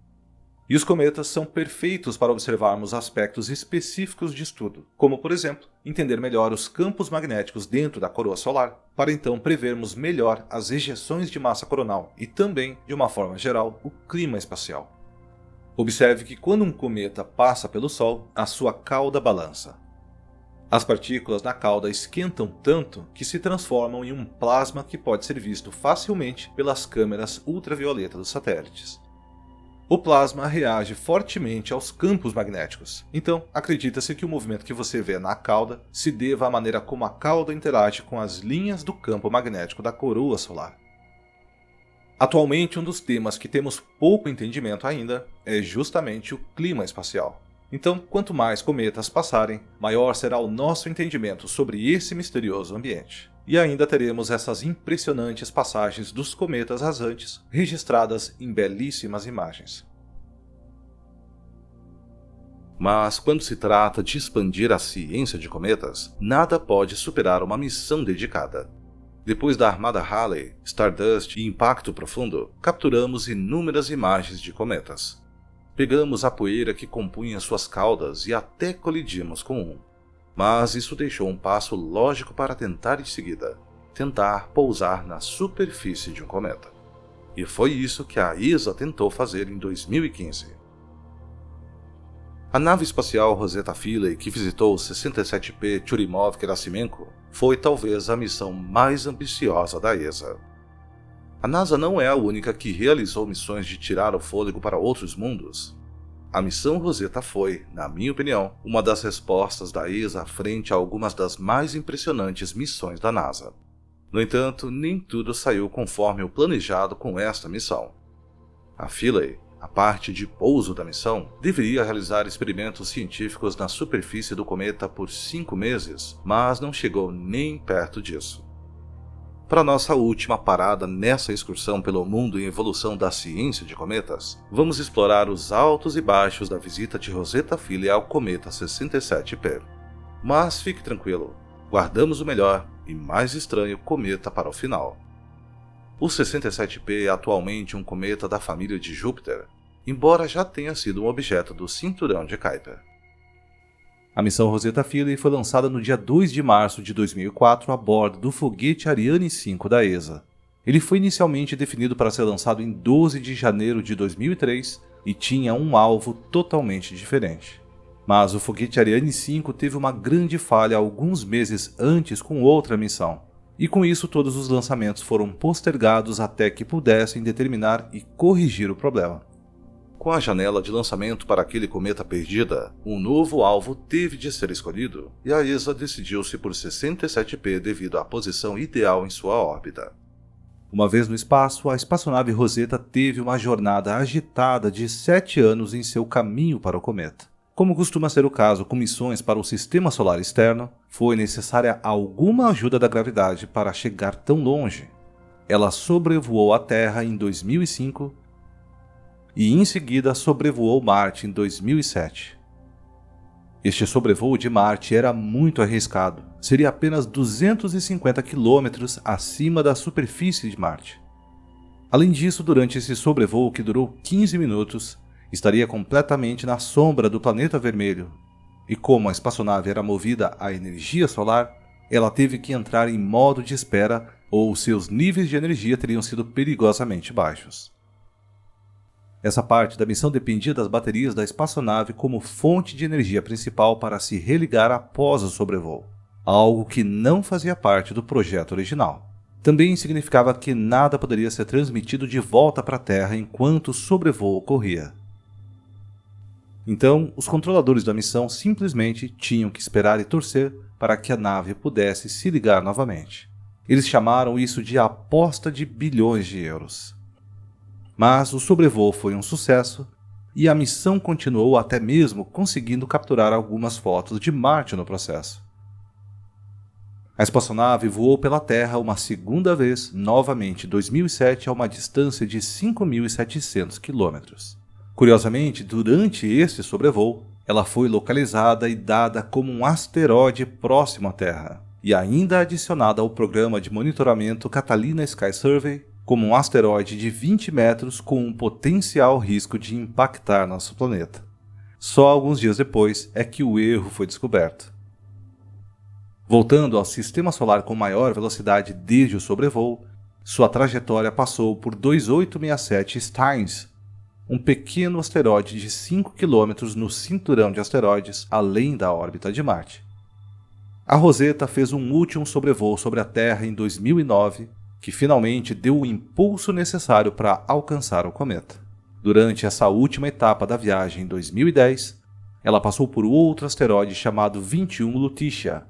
A: E os cometas são perfeitos para observarmos aspectos específicos de estudo, como, por exemplo, entender melhor os campos magnéticos dentro da coroa solar, para então prevermos melhor as ejeções de massa coronal e também, de uma forma geral, o clima espacial. Observe que quando um cometa passa pelo Sol, a sua cauda balança. As partículas na cauda esquentam tanto que se transformam em um plasma que pode ser visto facilmente pelas câmeras ultravioleta dos satélites. O plasma reage fortemente aos campos magnéticos, então acredita-se que o movimento que você vê na cauda se deva à maneira como a cauda interage com as linhas do campo magnético da coroa solar. Atualmente, um dos temas que temos pouco entendimento ainda é justamente o clima espacial. Então, quanto mais cometas passarem, maior será o nosso entendimento sobre esse misterioso ambiente. E ainda teremos essas impressionantes passagens dos cometas rasantes registradas em belíssimas imagens. Mas quando se trata de expandir a ciência de cometas, nada pode superar uma missão dedicada. Depois da armada Halley, Stardust e Impacto Profundo, capturamos inúmeras imagens de cometas. Pegamos a poeira que compunha suas caudas e até colidimos com um. Mas isso deixou um passo lógico para tentar em seguida, tentar pousar na superfície de um cometa. E foi isso que a ESA tentou fazer em 2015. A nave espacial Rosetta Philae, que visitou o 67P Churyumov-Gerasimenko, foi talvez a missão mais ambiciosa da ESA. A NASA não é a única que realizou missões de tirar o fôlego para outros mundos. A missão Rosetta foi, na minha opinião, uma das respostas da ESA frente a algumas das mais impressionantes missões da NASA. No entanto, nem tudo saiu conforme o planejado com esta missão. A Philae, a parte de pouso da missão, deveria realizar experimentos científicos na superfície do cometa por 5 meses, mas não chegou nem perto disso. Para nossa última parada nessa excursão pelo mundo em evolução da ciência de cometas, vamos explorar os altos e baixos da visita de Rosetta Philae ao cometa 67P. Mas fique tranquilo, guardamos o melhor e mais estranho cometa para o final. O 67P é atualmente um cometa da família de Júpiter, embora já tenha sido um objeto do cinturão de Kuiper. A missão Rosetta Philae foi lançada no dia 2 de março de 2004 a bordo do foguete Ariane 5 da ESA. Ele foi inicialmente definido para ser lançado em 12 de janeiro de 2003 e tinha um alvo totalmente diferente. Mas o foguete Ariane 5 teve uma grande falha alguns meses antes com outra missão, e com isso todos os lançamentos foram postergados até que pudessem determinar e corrigir o problema. Com a janela de lançamento para aquele cometa perdida, um novo alvo teve de ser escolhido, e a ESA decidiu-se por 67P devido à posição ideal em sua órbita. Uma vez no espaço, a espaçonave Rosetta teve uma jornada agitada de 7 anos em seu caminho para o cometa. Como costuma ser o caso com missões para o sistema solar externo, foi necessária alguma ajuda da gravidade para chegar tão longe. Ela sobrevoou a Terra em 2005 e em seguida sobrevoou Marte em 2007. Este sobrevoo de Marte era muito arriscado, seria apenas 250 quilômetros acima da superfície de Marte. Além disso, durante esse sobrevoo que durou 15 minutos, estaria completamente na sombra do planeta vermelho, e como a espaçonave era movida à energia solar, ela teve que entrar em modo de espera ou seus níveis de energia teriam sido perigosamente baixos. Essa parte da missão dependia das baterias da espaçonave como fonte de energia principal para se religar após o sobrevoo, algo que não fazia parte do projeto original. Também significava que nada poderia ser transmitido de volta para a Terra enquanto o sobrevoo ocorria. Então, os controladores da missão simplesmente tinham que esperar e torcer para que a nave pudesse se ligar novamente. Eles chamaram isso de aposta de bilhões de euros. Mas o sobrevoo foi um sucesso e a missão continuou até mesmo conseguindo capturar algumas fotos de Marte no processo. A espaçonave voou pela Terra uma segunda vez, novamente em 2007, a uma distância de 5.700 km. Curiosamente, durante este sobrevoo, ela foi localizada e dada como um asteroide próximo à Terra, e ainda adicionada ao programa de monitoramento Catalina Sky Survey como um asteroide de 20 metros com um potencial risco de impactar nosso planeta. Só alguns dias depois é que o erro foi descoberto. Voltando ao sistema solar com maior velocidade desde o sobrevoo, sua trajetória passou por 2867 Steins, um pequeno asteroide de 5 km no cinturão de asteroides além da órbita de Marte. A Rosetta fez um último sobrevoo sobre a Terra em 2009, que finalmente deu o impulso necessário para alcançar o cometa. Durante essa última etapa da viagem em 2010, ela passou por outro asteroide chamado 21 Lutetia,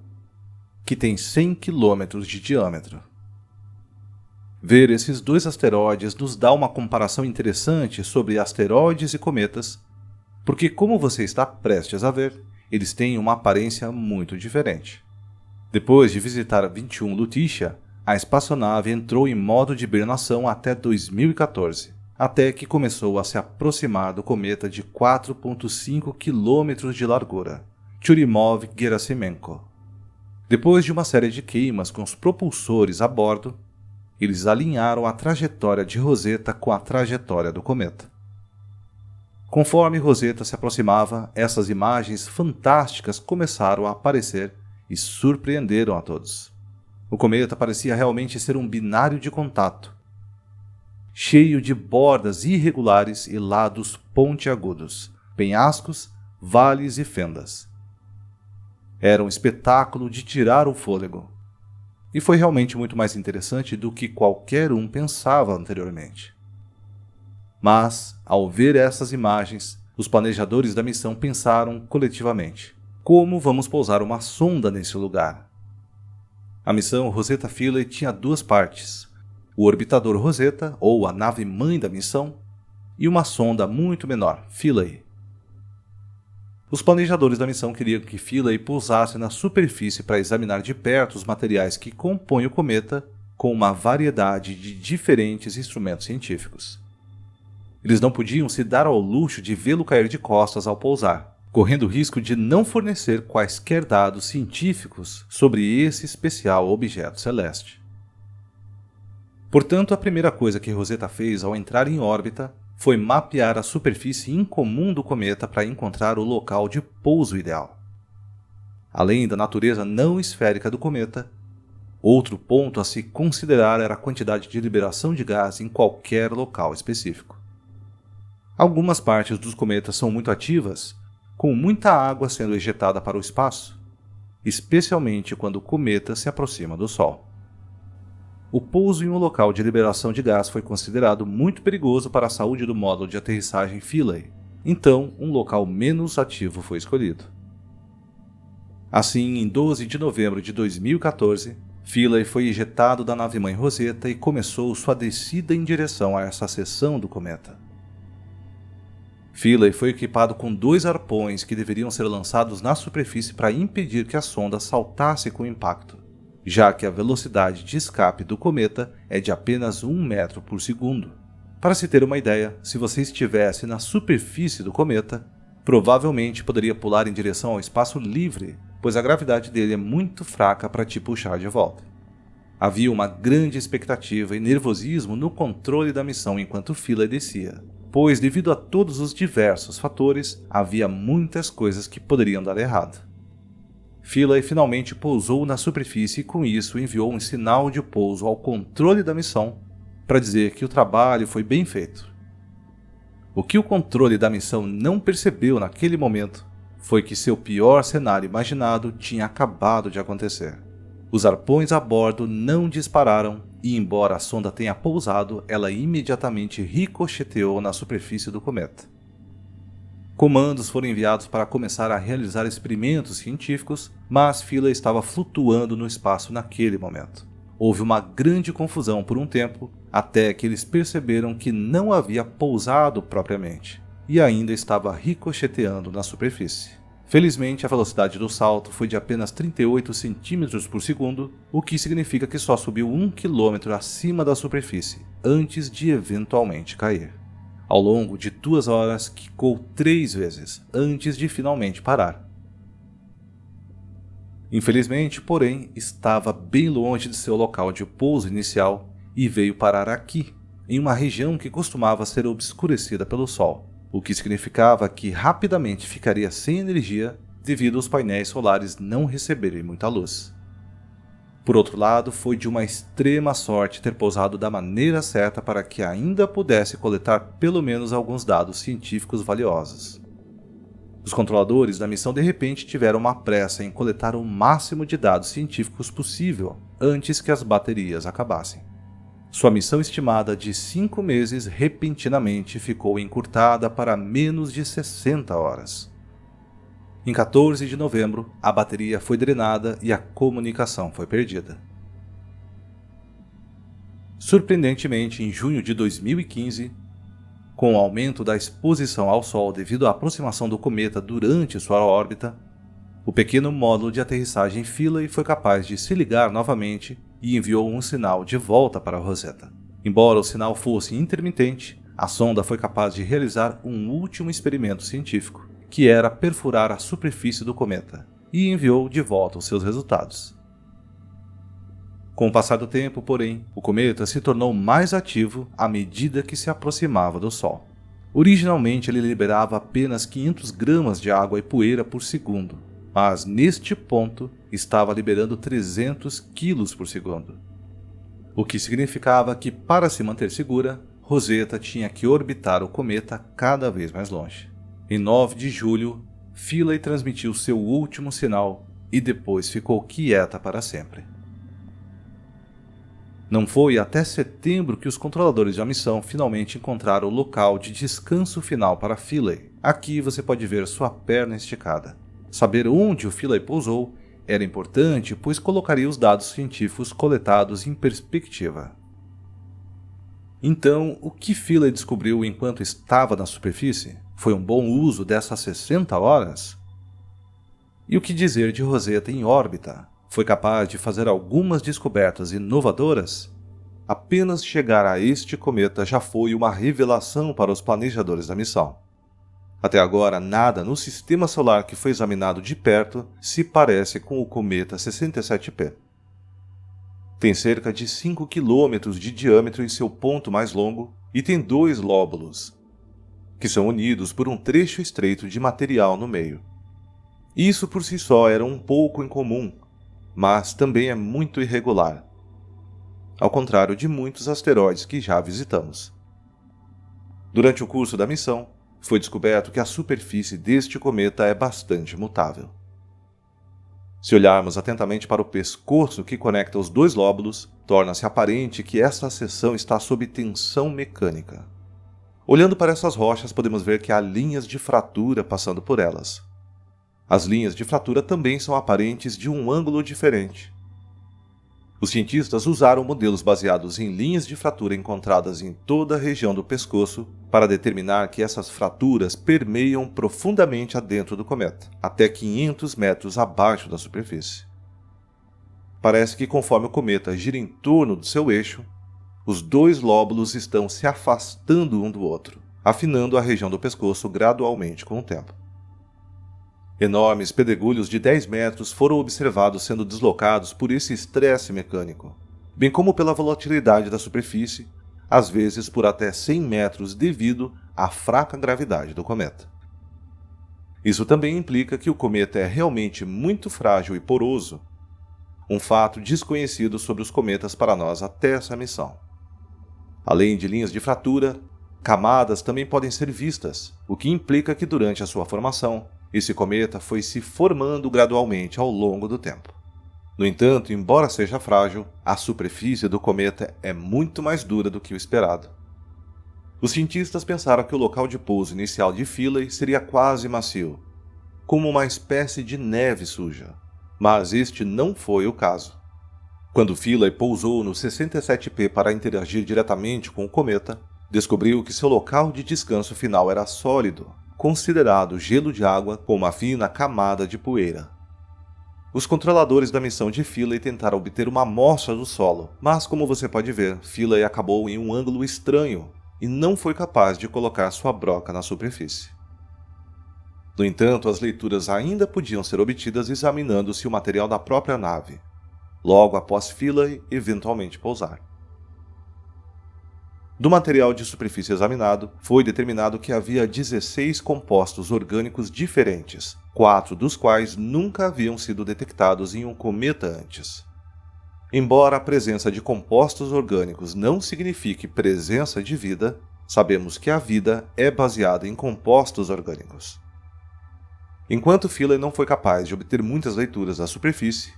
A: que tem 100 km de diâmetro. Ver esses dois asteroides nos dá uma comparação interessante sobre asteroides e cometas, porque, como você está prestes a ver, eles têm uma aparência muito diferente. Depois de visitar 21 Lutetia, a espaçonave entrou em modo de hibernação até 2014, até que começou a se aproximar do cometa de 4,5 km de largura, Churyumov-Gerasimenko. Depois de uma série de queimas com os propulsores a bordo, eles alinharam a trajetória de Rosetta com a trajetória do cometa. Conforme Rosetta se aproximava, essas imagens fantásticas começaram a aparecer e surpreenderam a todos. O cometa parecia realmente ser um binário de contato, cheio de bordas irregulares e lados pontiagudos, penhascos, vales e fendas. Era um espetáculo de tirar o fôlego, e foi realmente muito mais interessante do que qualquer um pensava anteriormente. Mas, ao ver essas imagens, os planejadores da missão pensaram coletivamente: como vamos pousar uma sonda nesse lugar? A missão Rosetta Philae tinha duas partes: o orbitador Rosetta, ou a nave-mãe da missão, e uma sonda muito menor, Philae. Os planejadores da missão queriam que Philae pousasse na superfície para examinar de perto os materiais que compõem o cometa com uma variedade de diferentes instrumentos científicos. Eles não podiam se dar ao luxo de vê-lo cair de costas ao pousar, correndo o risco de não fornecer quaisquer dados científicos sobre esse especial objeto celeste. Portanto, a primeira coisa que Rosetta fez ao entrar em órbita foi mapear a superfície incomum do cometa para encontrar o local de pouso ideal. Além da natureza não esférica do cometa, outro ponto a se considerar era a quantidade de liberação de gás em qualquer local específico. Algumas partes dos cometas são muito ativas, com muita água sendo ejetada para o espaço, especialmente quando o cometa se aproxima do Sol. O pouso em um local de liberação de gás foi considerado muito perigoso para a saúde do módulo de aterrissagem Philae, então um local menos ativo foi escolhido. Assim, em 12 de novembro de 2014, Philae foi ejetado da nave-mãe Rosetta e começou sua descida em direção a essa seção do cometa. Philae foi equipado com 2 arpões que deveriam ser lançados na superfície para impedir que a sonda saltasse com o impacto, já que a velocidade de escape do cometa é de apenas 1 metro por segundo. Para se ter uma ideia, se você estivesse na superfície do cometa, provavelmente poderia pular em direção ao espaço livre, pois a gravidade dele é muito fraca para te puxar de volta. Havia uma grande expectativa e nervosismo no controle da missão enquanto Philae descia, pois devido a todos os diversos fatores, havia muitas coisas que poderiam dar errado. Philae finalmente pousou na superfície e com isso enviou um sinal de pouso ao controle da missão para dizer que o trabalho foi bem feito. O que o controle da missão não percebeu naquele momento foi que seu pior cenário imaginado tinha acabado de acontecer. Os arpões a bordo não dispararam e, embora a sonda tenha pousado, ela imediatamente ricocheteou na superfície do cometa. Comandos foram enviados para começar a realizar experimentos científicos, mas Philae estava flutuando no espaço naquele momento. Houve uma grande confusão por um tempo, até que eles perceberam que não havia pousado propriamente, e ainda estava ricocheteando na superfície. Felizmente, a velocidade do salto foi de apenas 38 centímetros por segundo, o que significa que só subiu 1 quilômetro acima da superfície, antes de eventualmente cair. Ao longo de 2 horas, quicou 3 vezes, antes de finalmente parar. Infelizmente, porém, estava bem longe de seu local de pouso inicial e veio parar aqui, em uma região que costumava ser obscurecida pelo sol, o que significava que rapidamente ficaria sem energia devido aos painéis solares não receberem muita luz. Por outro lado, foi de uma extrema sorte ter pousado da maneira certa para que ainda pudesse coletar pelo menos alguns dados científicos valiosos. Os controladores da missão de repente tiveram uma pressa em coletar o máximo de dados científicos possível antes que as baterias acabassem. Sua missão estimada de 5 meses repentinamente ficou encurtada para menos de 60 horas. Em 14 de novembro, a bateria foi drenada e a comunicação foi perdida. Surpreendentemente, em junho de 2015, com o aumento da exposição ao Sol devido à aproximação do cometa durante sua órbita, o pequeno módulo de aterrissagem Philae foi capaz de se ligar novamente e enviou um sinal de volta para a Rosetta. Embora o sinal fosse intermitente, a sonda foi capaz de realizar um último experimento científico, que era perfurar a superfície do cometa, e enviou de volta os seus resultados. Com o passar do tempo, porém, o cometa se tornou mais ativo à medida que se aproximava do Sol. Originalmente ele liberava apenas 500 gramas de água e poeira por segundo, mas neste ponto estava liberando 300 quilos por segundo. O que significava que, para se manter segura, Rosetta tinha que orbitar o cometa cada vez mais longe. Em 9 de julho, Philae transmitiu seu último sinal e depois ficou quieta para sempre. Não foi até setembro que os controladores da missão finalmente encontraram o local de descanso final para Philae. Aqui você pode ver sua perna esticada. Saber onde o Philae pousou era importante, pois colocaria os dados científicos coletados em perspectiva. Então, o que Philae descobriu enquanto estava na superfície? Foi um bom uso dessas 60 horas? E o que dizer de Rosetta em órbita? Foi capaz de fazer algumas descobertas inovadoras? Apenas chegar a este cometa já foi uma revelação para os planejadores da missão. Até agora, nada no sistema solar que foi examinado de perto se parece com o cometa 67P. Tem cerca de 5 km de diâmetro em seu ponto mais longo e tem 2 lóbulos, que são unidos por um trecho estreito de material no meio. Isso por si só era um pouco incomum, mas também é muito irregular, ao contrário de muitos asteroides que já visitamos. Durante o curso da missão, foi descoberto que a superfície deste cometa é bastante mutável. Se olharmos atentamente para o pescoço que conecta os 2 lóbulos, torna-se aparente que esta seção está sob tensão mecânica. Olhando para essas rochas, podemos ver que há linhas de fratura passando por elas. As linhas de fratura também são aparentes de um ângulo diferente. Os cientistas usaram modelos baseados em linhas de fratura encontradas em toda a região do pescoço para determinar que essas fraturas permeiam profundamente adentro do cometa, até 500 metros abaixo da superfície. Parece que conforme o cometa gira em torno do seu eixo, os 2 lóbulos estão se afastando um do outro, afinando a região do pescoço gradualmente com o tempo. Enormes pedregulhos de 10 metros foram observados sendo deslocados por esse estresse mecânico, bem como pela volatilidade da superfície, às vezes por até 100 metros devido à fraca gravidade do cometa. Isso também implica que o cometa é realmente muito frágil e poroso, um fato desconhecido sobre os cometas para nós até essa missão. Além de linhas de fratura, camadas também podem ser vistas, o que implica que durante a sua formação, esse cometa foi se formando gradualmente ao longo do tempo. No entanto, embora seja frágil, a superfície do cometa é muito mais dura do que o esperado. Os cientistas pensaram que o local de pouso inicial de Philae seria quase macio, como uma espécie de neve suja, mas este não foi o caso. Quando Philae pousou no 67P para interagir diretamente com o cometa, descobriu que seu local de descanso final era sólido, considerado gelo de água com uma fina camada de poeira. Os controladores da missão de Philae tentaram obter uma amostra do solo, mas como você pode ver, Philae acabou em um ângulo estranho e não foi capaz de colocar sua broca na superfície. No entanto, as leituras ainda podiam ser obtidas examinando-se o material da própria nave, logo após Philae eventualmente pousar. Do material de superfície examinado, foi determinado que havia 16 compostos orgânicos diferentes, 4 dos quais nunca haviam sido detectados em um cometa antes. Embora a presença de compostos orgânicos não signifique presença de vida, sabemos que a vida é baseada em compostos orgânicos. Enquanto Philae não foi capaz de obter muitas leituras da superfície,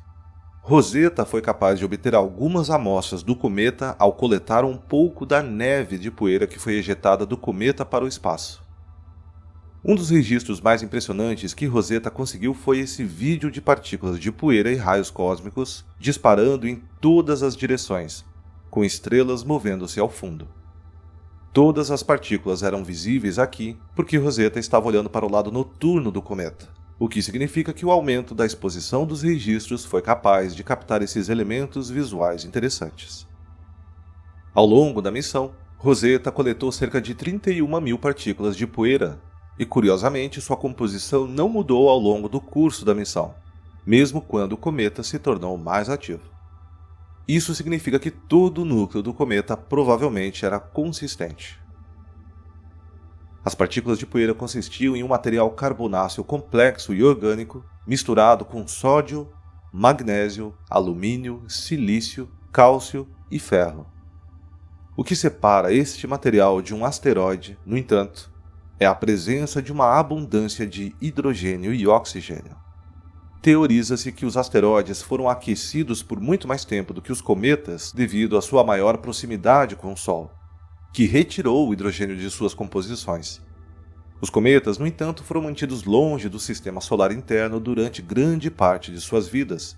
A: Rosetta foi capaz de obter algumas amostras do cometa ao coletar um pouco da neve de poeira que foi ejetada do cometa para o espaço. Um dos registros mais impressionantes que Rosetta conseguiu foi esse vídeo de partículas de poeira e raios cósmicos disparando em todas as direções, com estrelas movendo-se ao fundo. Todas as partículas eram visíveis aqui porque Rosetta estava olhando para o lado noturno do cometa, o que significa que o aumento da exposição dos registros foi capaz de captar esses elementos visuais interessantes. Ao longo da missão, Rosetta coletou cerca de 31.000 partículas de poeira e, curiosamente, sua composição não mudou ao longo do curso da missão, mesmo quando o cometa se tornou mais ativo. Isso significa que todo o núcleo do cometa provavelmente era consistente. As partículas de poeira consistiam em um material carbonáceo complexo e orgânico misturado com sódio, magnésio, alumínio, silício, cálcio e ferro. O que separa este material de um asteroide, no entanto, é a presença de uma abundância de hidrogênio e oxigênio. Teoriza-se que os asteroides foram aquecidos por muito mais tempo do que os cometas devido à sua maior proximidade com o Sol, que retirou o hidrogênio de suas composições. Os cometas, no entanto, foram mantidos longe do sistema solar interno durante grande parte de suas vidas,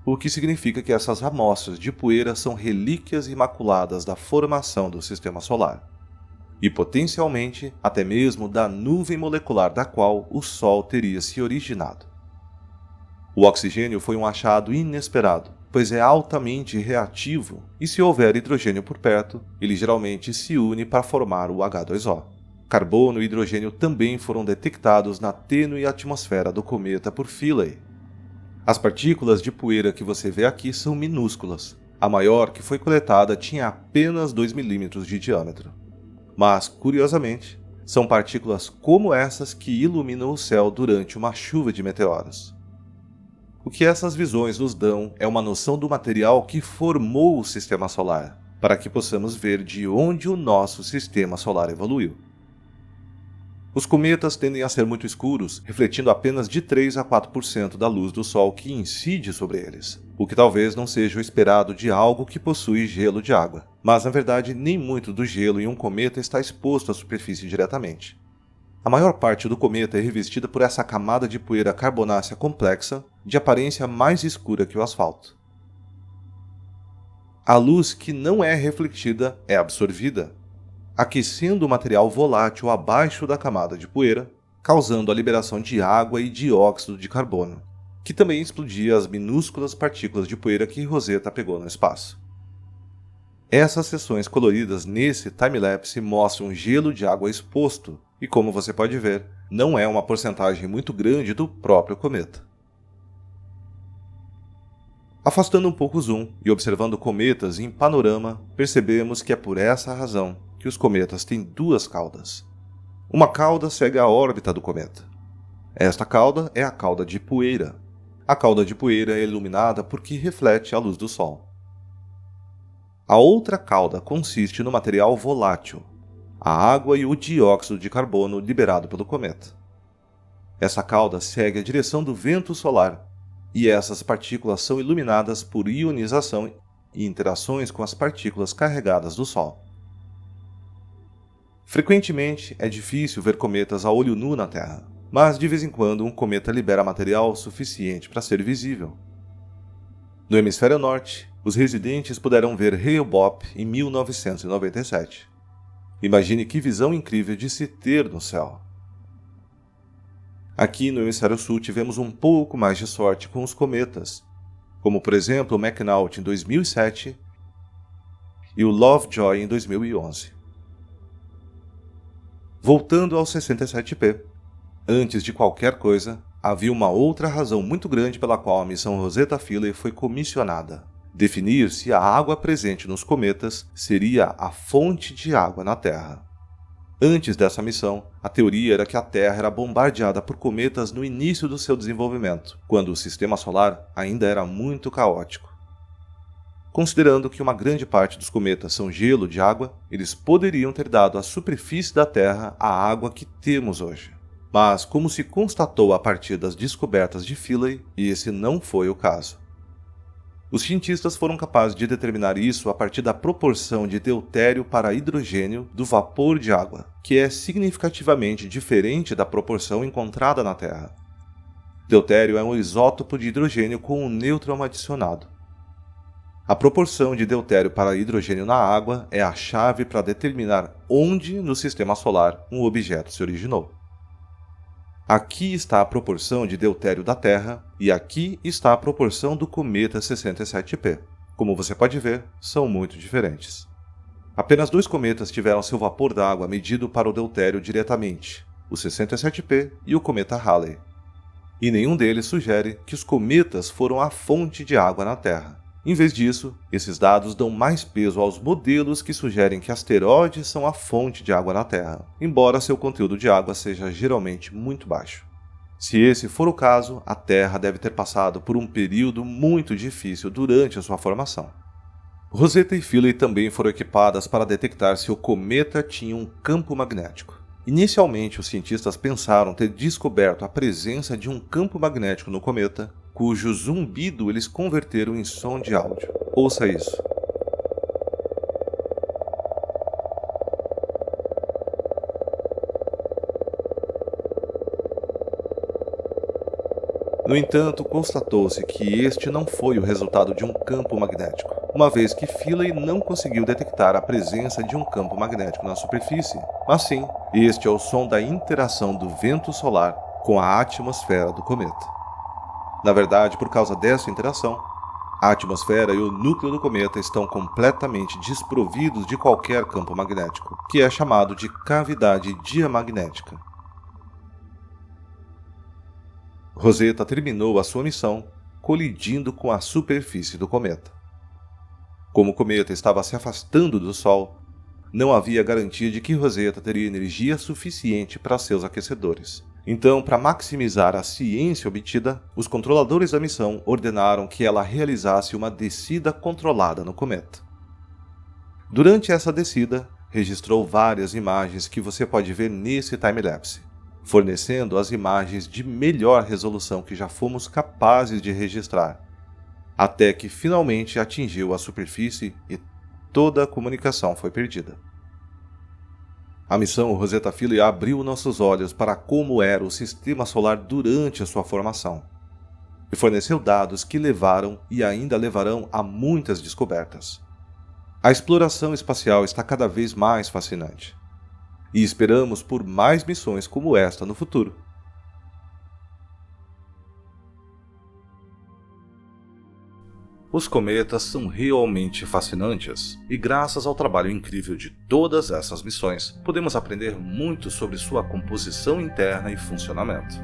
A: o que significa que essas amostras de poeira são relíquias imaculadas da formação do sistema solar, e potencialmente até mesmo da nuvem molecular da qual o Sol teria se originado. O oxigênio foi um achado inesperado, pois é altamente reativo e se houver hidrogênio por perto, ele geralmente se une para formar o H2O. Carbono e hidrogênio também foram detectados na tênue atmosfera do cometa por Philae. As partículas de poeira que você vê aqui são minúsculas. A maior que foi coletada tinha apenas 2 milímetros de diâmetro. Mas, curiosamente, são partículas como essas que iluminam o céu durante uma chuva de meteoros. O que essas visões nos dão é uma noção do material que formou o Sistema Solar, para que possamos ver de onde o nosso Sistema Solar evoluiu. Os cometas tendem a ser muito escuros, refletindo apenas de 3 a 4% da luz do Sol que incide sobre eles, o que talvez não seja o esperado de algo que possui gelo de água. Mas, na verdade, nem muito do gelo em um cometa está exposto à superfície diretamente. A maior parte do cometa é revestida por essa camada de poeira carbonácea complexa, de aparência mais escura que o asfalto. A luz que não é refletida é absorvida, aquecendo o material volátil abaixo da camada de poeira, causando a liberação de água e dióxido de carbono, que também explodia as minúsculas partículas de poeira que Rosetta pegou no espaço. Essas seções coloridas nesse time-lapse mostram gelo de água exposto, e como você pode ver, não é uma porcentagem muito grande do próprio cometa. Afastando um pouco o zoom e observando cometas em panorama, percebemos que é por essa razão que os cometas têm duas caudas. Uma cauda segue a órbita do cometa. Esta cauda é a cauda de poeira. A cauda de poeira é iluminada porque reflete a luz do Sol. A outra cauda consiste no material volátil, a água e o dióxido de carbono liberado pelo cometa. Essa cauda segue a direção do vento solar, e essas partículas são iluminadas por ionização e interações com as partículas carregadas do Sol. Frequentemente é difícil ver cometas a olho nu na Terra, mas de vez em quando um cometa libera material suficiente para ser visível. No hemisfério norte, os residentes puderam ver Hale-Bopp em 1997. Imagine que visão incrível de se ter no céu. Aqui no hemisfério sul tivemos um pouco mais de sorte com os cometas, como por exemplo o McNaught em 2007 e o Lovejoy em 2011. Voltando ao 67P, antes de qualquer coisa, havia uma outra razão muito grande pela qual a missão Rosetta Philae foi comissionada: definir se a água presente nos cometas seria a fonte de água na Terra. Antes dessa missão, a teoria era que a Terra era bombardeada por cometas no início do seu desenvolvimento, quando o sistema solar ainda era muito caótico. Considerando que uma grande parte dos cometas são gelo de água, eles poderiam ter dado à superfície da Terra a água que temos hoje. Mas, como se constatou a partir das descobertas de Philae, esse não foi o caso. Os cientistas foram capazes de determinar isso a partir da proporção de deutério para hidrogênio do vapor de água, que é significativamente diferente da proporção encontrada na Terra. Deutério é um isótopo de hidrogênio com um nêutron adicionado. A proporção de deutério para hidrogênio na água é a chave para determinar onde no sistema solar um objeto se originou. Aqui está a proporção de deutério da Terra e aqui está a proporção do cometa 67P. Como você pode ver, são muito diferentes. Apenas 2 cometas tiveram seu vapor d'água medido para o deutério diretamente, o 67P e o cometa Halley. E nenhum deles sugere que os cometas foram a fonte de água na Terra. Em vez disso, esses dados dão mais peso aos modelos que sugerem que asteroides são a fonte de água na Terra, embora seu conteúdo de água seja geralmente muito baixo. Se esse for o caso, a Terra deve ter passado por um período muito difícil durante a sua formação. Rosetta e Philae também foram equipadas para detectar se o cometa tinha um campo magnético. Inicialmente, os cientistas pensaram ter descoberto a presença de um campo magnético no cometa, cujo zumbido eles converteram em som de áudio. Ouça isso. No entanto, constatou-se que este não foi o resultado de um campo magnético, uma vez que Philae não conseguiu detectar a presença de um campo magnético na superfície, mas sim, este é o som da interação do vento solar com a atmosfera do cometa. Na verdade, por causa dessa interação, a atmosfera e o núcleo do cometa estão completamente desprovidos de qualquer campo magnético, que é chamado de cavidade diamagnética. Rosetta terminou a sua missão colidindo com a superfície do cometa. Como o cometa estava se afastando do Sol, não havia garantia de que Rosetta teria energia suficiente para seus aquecedores. Então, para maximizar a ciência obtida, os controladores da missão ordenaram que ela realizasse uma descida controlada no cometa. Durante essa descida, registrou várias imagens que você pode ver nesse time-lapse, fornecendo as imagens de melhor resolução que já fomos capazes de registrar, até que finalmente atingiu a superfície e toda a comunicação foi perdida. A missão Rosetta Philae abriu nossos olhos para como era o sistema solar durante a sua formação, e forneceu dados que levaram e ainda levarão a muitas descobertas. A exploração espacial está cada vez mais fascinante, e esperamos por mais missões como esta no futuro. Os cometas são realmente fascinantes, e graças ao trabalho incrível de todas essas missões, podemos aprender muito sobre sua composição interna e funcionamento.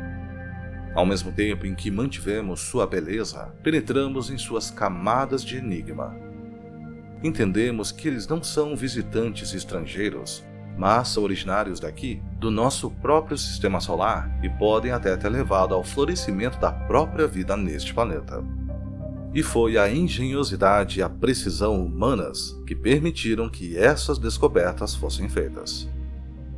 A: Ao mesmo tempo em que mantivemos sua beleza, penetramos em suas camadas de enigma. Entendemos que eles não são visitantes estrangeiros, mas são originários daqui, do nosso próprio sistema solar, e podem até ter levado ao florescimento da própria vida neste planeta. E foi a engenhosidade e a precisão humanas que permitiram que essas descobertas fossem feitas.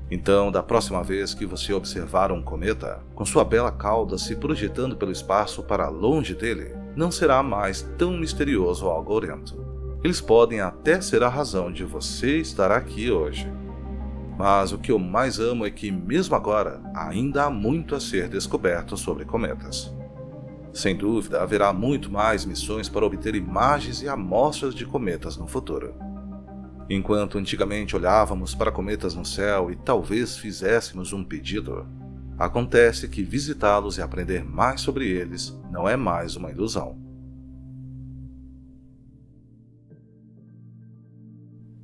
A: Então, da próxima vez que você observar um cometa, com sua bela cauda se projetando pelo espaço para longe dele, não será mais tão misterioso ou algorento. Eles podem até ser a razão de você estar aqui hoje. Mas o que eu mais amo é que, mesmo agora, ainda há muito a ser descoberto sobre cometas. Sem dúvida, haverá muito mais missões para obter imagens e amostras de cometas no futuro. Enquanto antigamente olhávamos para cometas no céu e talvez fizéssemos um pedido, acontece que visitá-los e aprender mais sobre eles não é mais uma ilusão.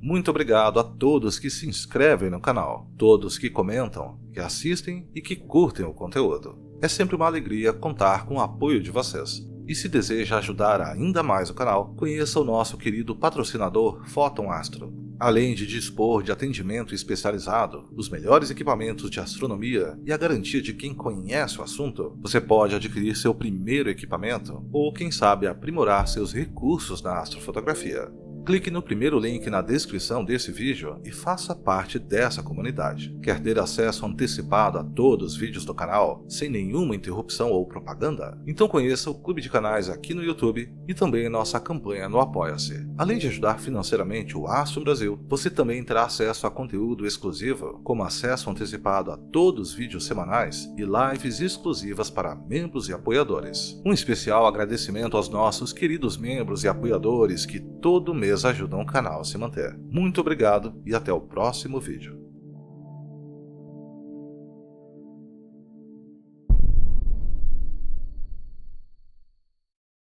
A: Muito obrigado a todos que se inscrevem no canal, todos que comentam, que assistem e que curtem o conteúdo. É sempre uma alegria contar com o apoio de vocês. E se deseja ajudar ainda mais o canal, conheça o nosso querido patrocinador Photon Astro. Além de dispor de atendimento especializado, os melhores equipamentos de astronomia e a garantia de quem conhece o assunto, você pode adquirir seu primeiro equipamento ou, quem sabe, aprimorar seus recursos na astrofotografia. Clique no primeiro link na descrição desse vídeo e faça parte dessa comunidade. Quer ter acesso antecipado a todos os vídeos do canal, sem nenhuma interrupção ou propaganda? Então conheça o clube de canais aqui no YouTube e também nossa campanha no Apoia-se. Além de ajudar financeiramente o Astro Brasil, você também terá acesso a conteúdo exclusivo, como acesso antecipado a todos os vídeos semanais e lives exclusivas para membros e apoiadores. Um especial agradecimento aos nossos queridos membros e apoiadores que todo mês ajudam o canal a se manter. Muito obrigado e até o próximo vídeo.